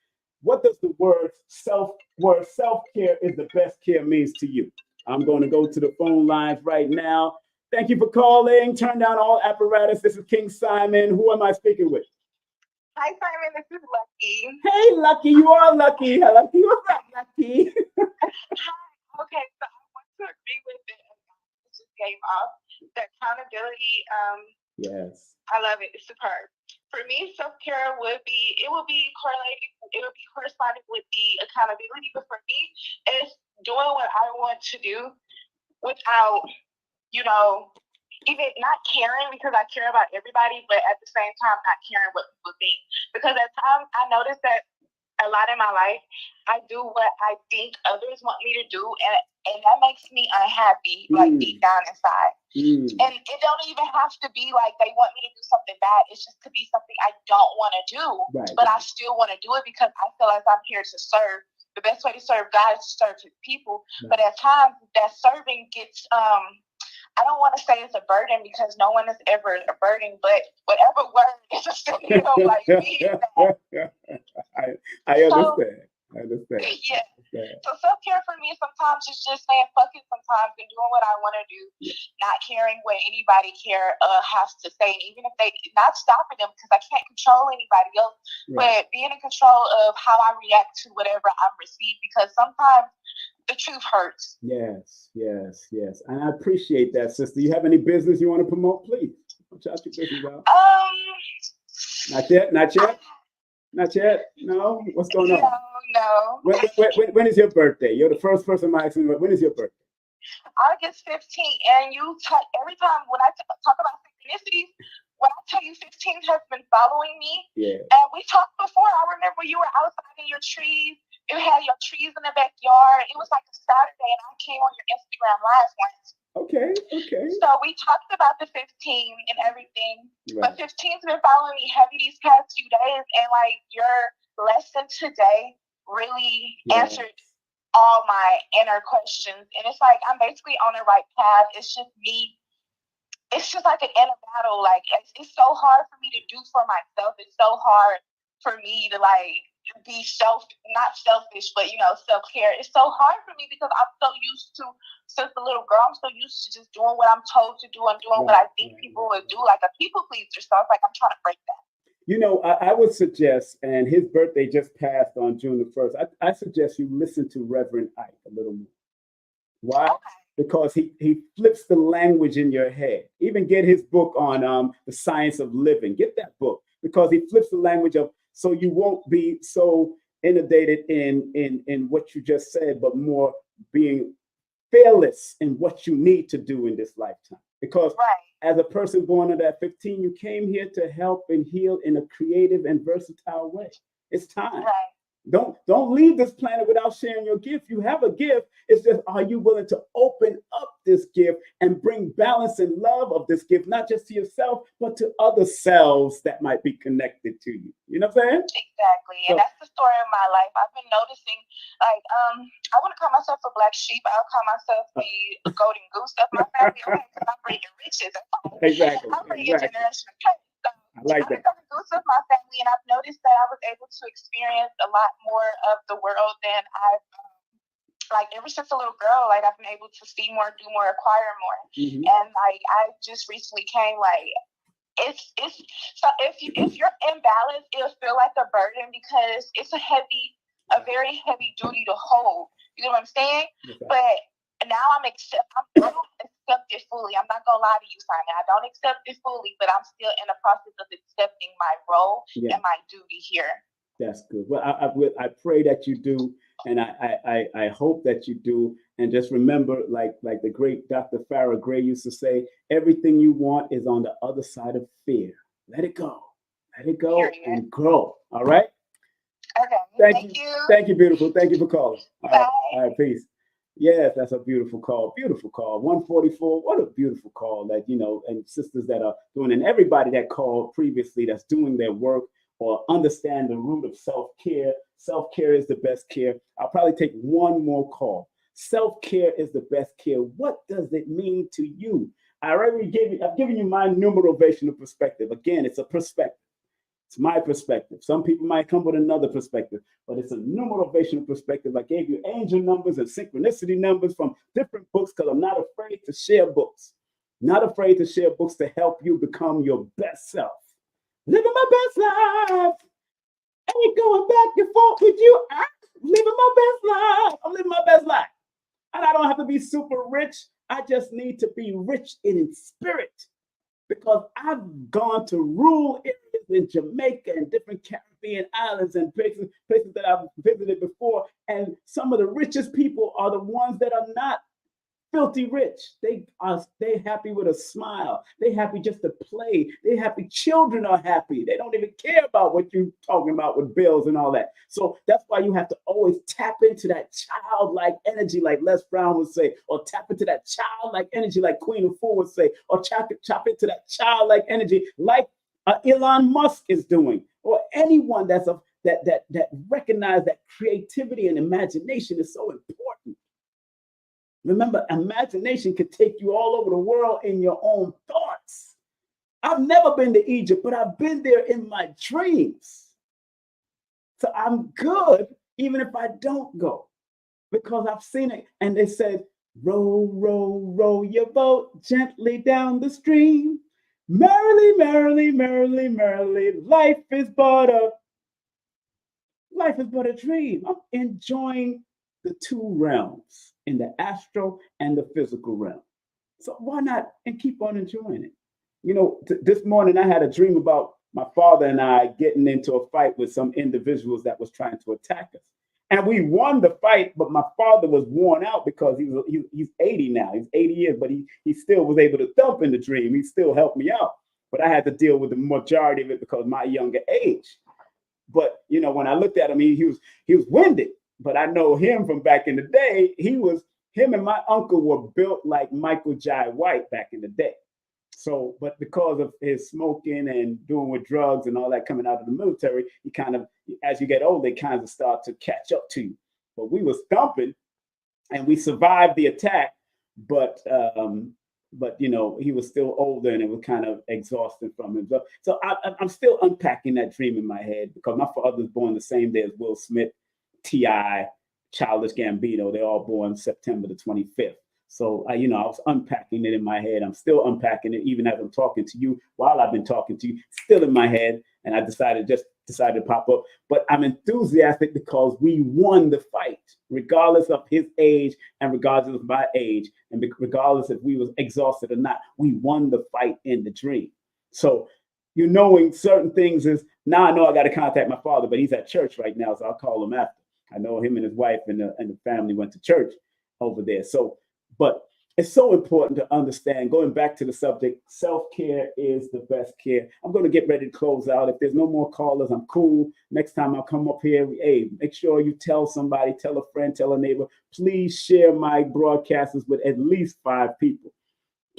What does the word self-care is the best care means to you? I'm going to go to the phone lines right now. Thank you for calling. Turn down all apparatus. This is King Simon. Who am I speaking with? Hi, Simon. This is Lucky. Hey, Lucky. You are Lucky. Lucky. What's up, Lucky? Hi. Okay, so I want to agree with it. I just gave off the accountability. Yes. I love it. It's superb. For me, self-care would be correlated. It would be corresponding with the accountability. But for me, it's doing what I want to do without, even not caring, because I care about everybody, but at the same time, not caring what people think. Because at times, I notice that a lot in my life, I do what I think others want me to do, and that makes me unhappy, like deep down inside. And it don't even have to be like they want me to do something bad. It's just could be something I don't want to do, but I still want to do it because I feel like I'm here to serve. The best way to serve God is to serve His people. But at times, that serving gets I don't want to say it's a burden because no one is ever a burden, but whatever word is a like me. I understand. I understand. Yeah. So self-care for me sometimes is just saying fuck it sometimes and doing what I want to do, not caring what anybody has to say. And even if they not stopping them because I can't control anybody else, but being in control of how I react to whatever I'm received, because sometimes the truth hurts. Yes. And I appreciate that, sister. You have any business you want to promote, please? Shout your business out. Not yet. No. What's going on? No. When is your birthday? You're the first person I'm asking. When is your birthday? August 15th. And every time when I talk about synchronicities, when I tell you 15th has been following me, and we talked before. I remember you were outside in your trees. You had your trees in the backyard. It was like a Saturday, and I came on your Instagram live once. Okay. So we talked about the 15 and everything. Right. But 15's been following me heavy these past few days, and like your lesson today really answered all my inner questions. And it's like I'm basically on the right path. It's just me. It's just like an inner battle. Like it's so hard for me to do for myself. It's so hard for me to like be not selfish, but self-care. It's so hard for me because I'm so used to, since a little girl, I'm so used to just doing what I'm told to do and doing what I think people would do, like a people pleaser. So it's like I'm trying to break that. I would suggest, and his birthday just passed on June the 1st, I suggest you listen to Reverend Ike a little more. Why? Okay. Because he flips the language in your head. Even get his book on the science of living. Get that book, because he flips the language of, so you won't be so inundated in what you just said, but more being fearless in what you need to do in this lifetime. Because as a person born under that 15, you came here to help and heal in a creative and versatile way. It's time. Don't leave this planet without sharing your gift. You have a gift. It's just, are you willing to open up this gift and bring balance and love of this gift, not just to yourself, but to other selves that might be connected to you? You know what I'm saying? Exactly. And that's the story of my life. I've been noticing, like, I want to call myself a black sheep. I'll call myself the golden goose of my family. Okay, because I'm bringing riches. Exactly. I'm bringing generational cake. I like that. I'm the goose of my family, and I've noticed that I was able to experience a lot more of the world than I've, like, ever since a little girl. Like, I've been able to see more, do more, acquire more. Mm-hmm. And like, I just recently came, like, it's so if you're imbalanced, it'll feel like a burden because it's a very heavy duty to hold. You know what I'm saying? Okay. But now I don't accept it fully. I'm not gonna lie to you, Simon. I don't accept it fully, but I'm still in the process of accepting my role and my duty here. That's good. Well, I pray that you do, and I hope that you do. And just remember, like the great Dr. Farrah Gray used to say, everything you want is on the other side of fear. Let it go. Let it go and grow. All right? Okay. Thank you. Thank you, beautiful. Thank you for calling. All right, peace. Yes, that's a beautiful call. Beautiful call. 144. What a beautiful call that, and sisters that are doing, and everybody that called previously that's doing their work or understand the root of self-care. Self-care is the best care. I'll probably take one more call. Self-care is the best care. What does it mean to you? I've given you my numerovational perspective. Again, it's a perspective. It's my perspective. Some people might come with another perspective, but it's a numerovational perspective. I gave you angel numbers and synchronicity numbers from different books because I'm not afraid to share books. Not afraid to share books to help you become your best self. Living my best life. Ain't going back and forth with you. I'm living my best life. I'm living my best life. And I don't have to be super rich. I just need to be rich in spirit. Because I've gone to rural areas in Jamaica and different Caribbean islands and places that I've visited before. And some of the richest people are the ones that are not filthy rich. They happy with a smile. They happy just to play. They happy. Children are happy. They don't even care about what you're talking about with bills and all that. So that's why you have to always tap into that childlike energy, like Les Brown would say, or tap into that childlike energy, like Queen of Four would say, or chop into that childlike energy, like Elon Musk is doing, or anyone that recognize that creativity and imagination is so important. Remember, imagination can take you all over the world in your own thoughts. I've never been to Egypt, but I've been there in my dreams. So I'm good even if I don't go, because I've seen it. And they said, row, row, row your boat gently down the stream. Merrily, merrily, merrily, merrily, life is but a dream. I'm enjoying the two realms, in the astral and the physical realm. So why not and keep on enjoying it? You know, this morning I had a dream about my father and I getting into a fight with some individuals that was trying to attack us. And we won the fight, but my father was worn out because he's 80 now. He's 80 years, but he still was able to thump in the dream. He still helped me out. But I had to deal with the majority of it because of my younger age. But you know, when I looked at him, he was winded. But I know him from back in the day. Him and my uncle were built like Michael Jai White back in the day. So, but because of his smoking and doing with drugs and all that coming out of the military, he kind of, as you get older, they kind of start to catch up to you. But we was thumping, and we survived the attack. But you know, he was still older, and it was kind of exhausting from him. So I'm still unpacking that dream in my head, because my father was born the same day as Will Smith, T.I., Childish Gambino. They're all born September the 25th. So, you know, I was unpacking it in my head. I'm still unpacking it, even as I'm talking to you, while I've been talking to you, still in my head. And I decided to pop up. But I'm enthusiastic because we won the fight, regardless of his age and regardless of my age, and regardless if we was exhausted or not. We won the fight in the dream. So, you knowing certain things is, now I know I got to contact my father, but he's at church right now, so I'll call him after. I know him and his wife and the family went to church over there. So, but it's so important to understand, going back to the subject, self-care is the best care. I'm going to get ready to close out. If there's no more callers, I'm cool. Next time I'll come up here, hey, make sure you tell somebody, tell a friend, tell a neighbor. Please share my broadcasts with at least 5 people.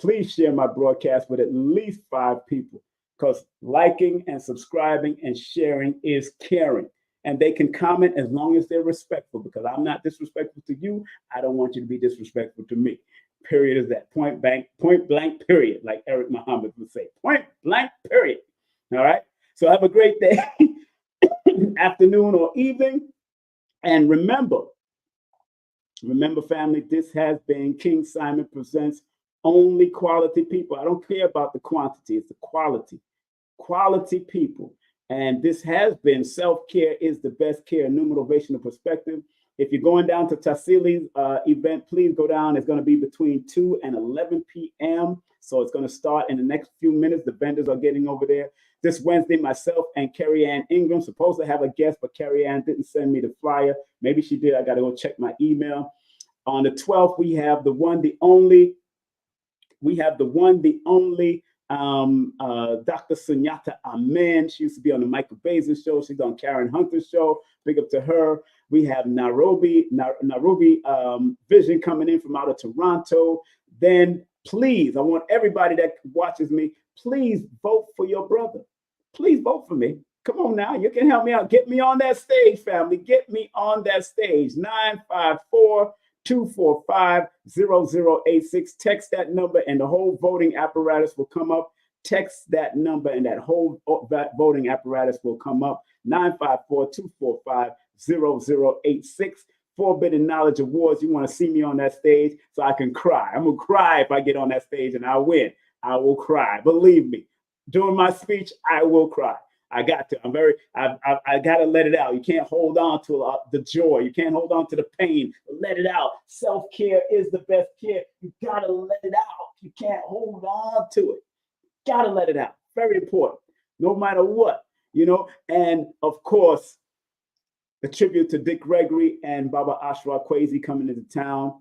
Please share my broadcast with at least 5 people, because liking and subscribing and sharing is caring. And they can comment as long as they're respectful, because I'm not disrespectful to you. I don't want you to be disrespectful to me. Period is that. Point blank, period, like Eric Muhammad would say. Point blank, period. All right. So have a great day, afternoon or evening. And remember, family, this has been King Simon Presents Only Quality People. I don't care about the quantity, it's the quality. Quality people. And this has been Self-Care is the Best Care, Numerovational Perspective. If you're going down to Tassili's event, please go down. It's going to be between 2 and 11 p.m. So it's going to start in the next few minutes. The vendors are getting over there. This Wednesday, myself and Carrie Ann Ingram, supposed to have a guest, but Carrie Ann didn't send me the flyer. Maybe she did. I got to go check my email. On the 12th, we have the one, the only Dr. Sunyata Amen. She used to be on the Michael Bazin show. She's on Karen Hunter's show. Big up to her. We have Nairobi Vision coming in from out of Toronto. Then please, I want everybody that watches me, please vote for your brother. Please vote for me. Come on now, you can help me out. Get me on that stage, family. Get me on that stage. 954-245-0086. Text that number and the whole voting apparatus will come up. Text that number and that whole voting apparatus will come up. 954-245-0086. Forbidden Knowledge Awards. You want to see me on that stage so I can cry. I'm going to cry if I get on that stage and I win. I will cry. Believe me. During my speech, I will cry. I got to. I got to let it out. You can't hold on to the joy. You can't hold on to the pain. Let it out. Self-care is the best care. You got to let it out. You can't hold on to it. Got to let it out. Very important. No matter what, you know. And of course, a tribute to Dick Gregory and Baba Ashra Kwesi coming into town.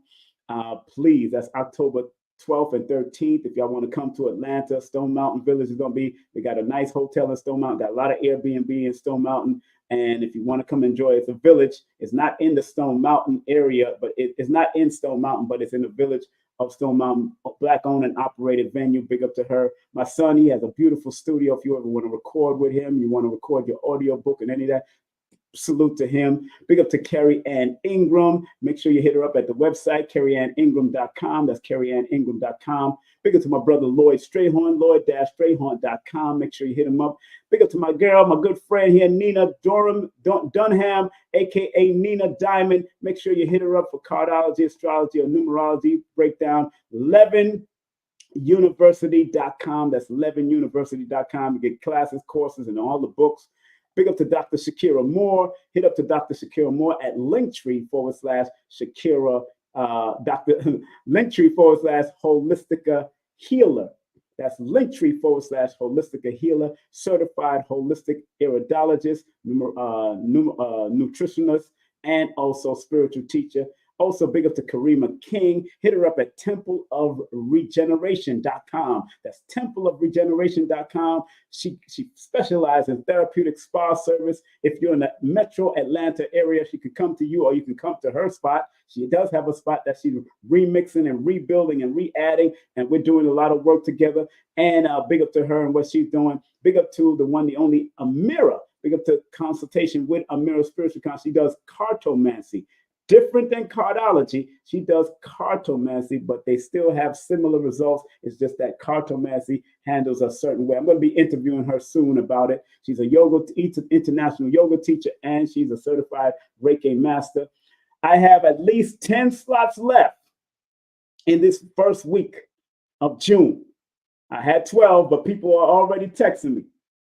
Please, that's October 12th and 13th. If y'all want to come to Atlanta, Stone Mountain Village is going to be, we got a nice hotel in Stone Mountain, got a lot of Airbnb in Stone Mountain. And if you want to come enjoy it, it's a village. It's not in the Stone Mountain area, but it's not in Stone Mountain, but it's in the village of Stone Mountain, Black owned and operated venue. Big up to her. My son, he has a beautiful studio. If you ever want to record with him, you want to record your audio book and any of that, salute to him. Big up to Carrie Ann Ingram. Make sure you hit her up at the website, carrieanningram.com. That's carrieanningram.com. Big up to my brother Lloyd Strayhorn, lloyd-strayhorn.com. Make sure you hit him up. Big up to my girl, my good friend here, Nina Dunham, aka Nina Diamond. Make sure you hit her up for cardology, astrology, or numerology breakdown. 11university.com. That's 11university.com. You get classes, courses, and all the books. Big up to Dr. Shakira Moore. Hit up to Dr. Shakira Moore at Linktree/Shakira, Linktree/Holistica Healer. That's Linktree/Holistica Healer, certified holistic iridologist, nutritionist, and also spiritual teacher. Also, big up to Karima King. Hit her up at templeofregeneration.com. That's templeofregeneration.com. She specializes in therapeutic spa service. If you're in the metro Atlanta area, she could come to you or you can come to her spot. She does have a spot that she's remixing and rebuilding and re-adding, and we're doing a lot of work together. And big up to her and what she's doing. Big up to the one, the only Amira. Big up to consultation with Amira Spiritual Counsel. She does cartomancy. Different than cardology, she does cartomancy, but they still have similar results. It's just that cartomancy handles a certain way. I'm going to be interviewing her soon about it. She's a international yoga teacher, and she's a certified Reiki master. I have at least 10 slots left in this first week of June. I had 12, but people are already texting me.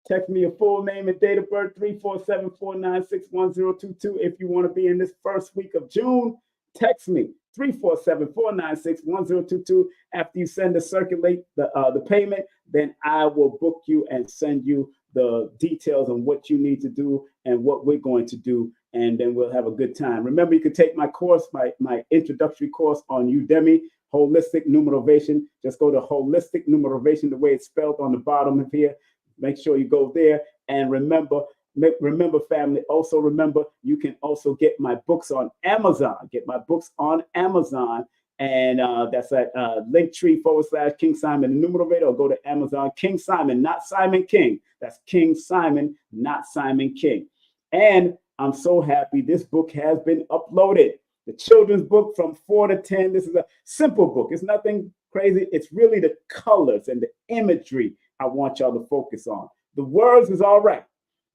Text me your full name and date of birth, 347-496-1022. If you want to be in this first week of June, text me, 347-496-1022. After you send circulate the payment, then I will book you and send you the details on what you need to do and what we're going to do, and then we'll have a good time. Remember, you can take my course, my introductory course on Udemy, Holistic Numerovation. Just go to Holistic Numerovation, the way it's spelled on the bottom of here. Make sure you go there. And remember, family, also remember, you can also get my books on Amazon. Get my books on Amazon. And that's at Linktree/King Simon the Numerator, or go to Amazon. King Simon, not Simon King. That's King Simon, not Simon King. And I'm so happy this book has been uploaded. The children's book from 4 to 10. This is a simple book. It's nothing crazy. It's really the colors and the imagery I want y'all to focus on. The words is all right,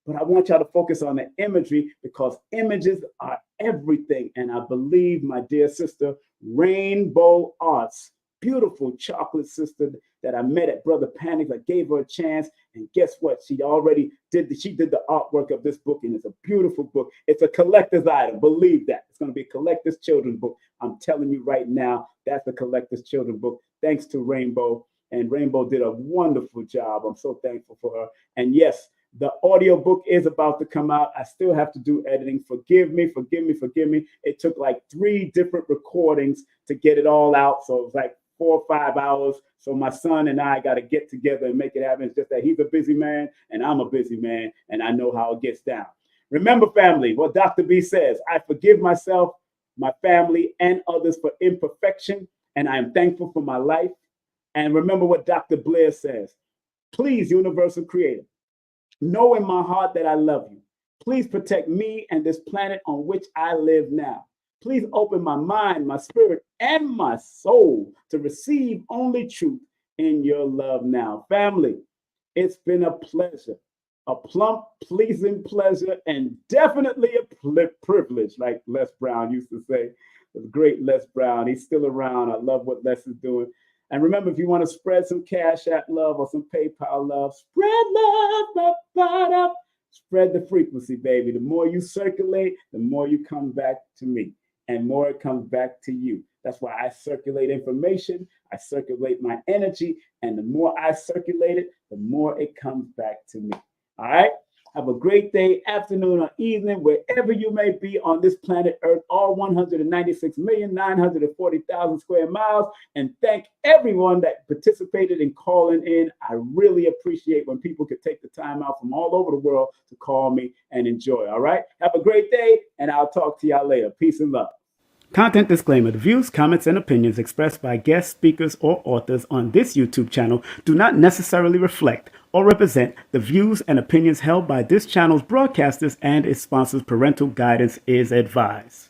but I want y'all to focus on the imagery, because images are everything. And I believe my dear sister, Rainbow Arts, beautiful chocolate sister that I met at Brother Panic, I gave her a chance. And guess what? She did the artwork of this book, and it's a beautiful book. It's a collector's item. Believe that. It's going to be a collector's children's book. I'm telling you right now, that's the collector's children's book. Thanks to Rainbow. And Rainbow did a wonderful job. I'm so thankful for her. And yes, the audiobook is about to come out. I still have to do editing. Forgive me. It took like 3 different recordings to get it all out. So it was like 4 or 5 hours. So my son and I got to get together and make it happen. It's just that he's a busy man and I'm a busy man, and I know how it gets down. Remember, family, what Dr. B says: I forgive myself, my family, and others for imperfection, and I am thankful for my life. And remember what Dr. Blair says: please, Universal Creator, know in my heart that I love you. Please protect me and this planet on which I live now. Please open my mind, my spirit, and my soul to receive only truth in your love now. Family, it's been a pleasure, a plump, pleasing pleasure, and definitely a privilege, like Les Brown used to say. The great Les Brown. He's still around. I love what Les is doing. And remember, if you want to spread some Cash App love or some PayPal love, spread love, spread the frequency, baby. The more you circulate, the more you come back to me, and more it comes back to you. That's why I circulate information, I circulate my energy, and the more I circulate it, the more it comes back to me. All right? Have a great day, afternoon, or evening, wherever you may be on this planet Earth, all 196,940,000 square miles. And thank everyone that participated in calling in. I really appreciate when people could take the time out from all over the world to call me and enjoy. All right? Have a great day, and I'll talk to y'all later. Peace and love. Content disclaimer. The views, comments, and opinions expressed by guest speakers or authors on this YouTube channel do not necessarily reflect or represent the views and opinions held by this channel's broadcasters and its sponsors. Parental guidance is advised.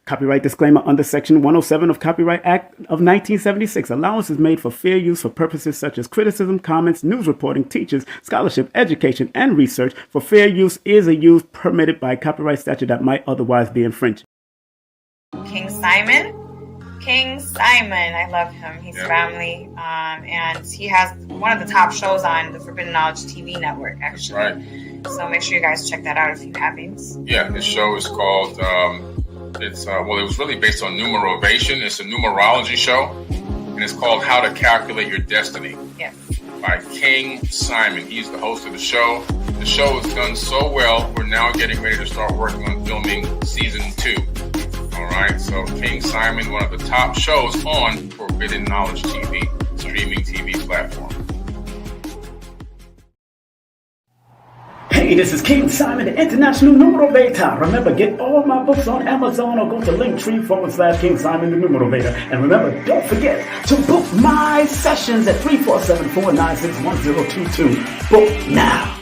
Copyright disclaimer under Section 107 of Copyright Act of 1976. Allowance is made for fair use for purposes such as criticism, comments, news reporting, teachers, scholarship, education, and research. For fair use is a use permitted by copyright statute that might otherwise be infringed. King Simon. I love him. He's family. And he has one of the top shows on the Forbidden Knowledge TV network, actually. Right. So make sure you guys check that out if you haven't. Yeah, this show is called, it was really based on Numerovation. It's a numerology show. And it's called How to Calculate Your Destiny. Yes. By King Simon. He's the host of the show. The show has done so well, we're now getting ready to start working on filming season 2. All right, so King Simon, one of the top shows on Forbidden Knowledge TV, streaming TV platform. Hey, this is King Simon, the International Numerovator. Remember, get all my books on Amazon or go to Linktree/King Simon the Numerovator. And remember, don't forget to book my sessions at 347-496-1022. Book now.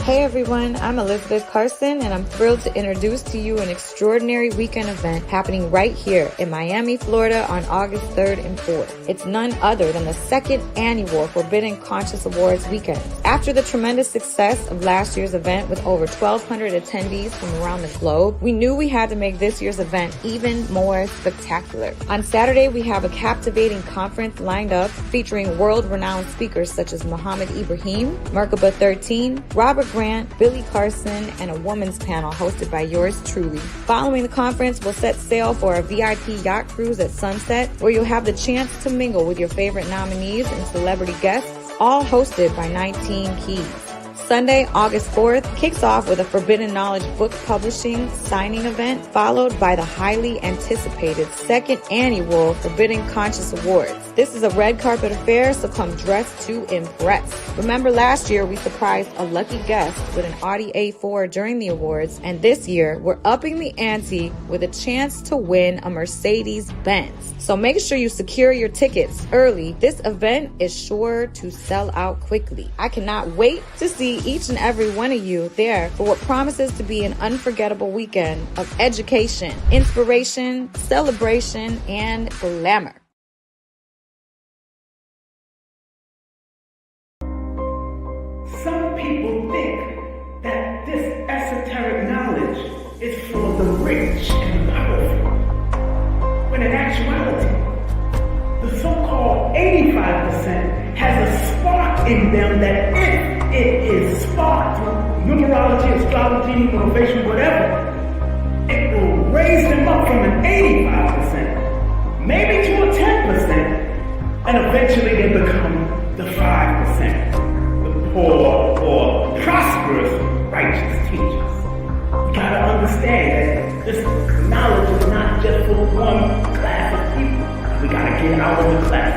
Hey everyone, I'm Elizabeth Carson and I'm thrilled to introduce to you an extraordinary weekend event happening right here in Miami, Florida on August 3rd and 4th. It's none other than the second annual Forbidden Conscious Awards weekend. After the tremendous success of last year's event with over 1,200 attendees from around the globe, we knew we had to make this year's event even more spectacular. On Saturday, we have a captivating conference lined up featuring world-renowned speakers such as Muhammad Ibrahim, Merkaba 13, Robert Grant, Billy Carson, and a women's panel hosted by yours truly. Following the conference, we'll set sail for a VIP yacht cruise at sunset where you'll have the chance to mingle with your favorite nominees and celebrity guests, all hosted by 19 Keys. Sunday, August 4th, kicks off with a Forbidden Knowledge book publishing signing event, followed by the highly anticipated second annual Forbidden Conscious Awards. This is a red carpet affair, so come dressed to impress. Remember last year we surprised a lucky guest with an Audi A4 during the awards, and this year we're upping the ante with a chance to win a Mercedes-Benz. So make sure you secure your tickets early. This event is sure to sell out quickly. I cannot wait to see each and every one of you there for what promises to be an unforgettable weekend of education, inspiration, celebration, and glamour. Some people think that this esoteric knowledge is for the rich and the powerful, when in actuality, the so-called 85% has a spark in them that if it is sparked through numerology, astrology, motivation, whatever, it will raise them up from an 85%, maybe to a 10%, and eventually they become the 5%. Poor or prosperous righteous teachers. You gotta understand that this knowledge is not just for one class of people. We gotta get out of the class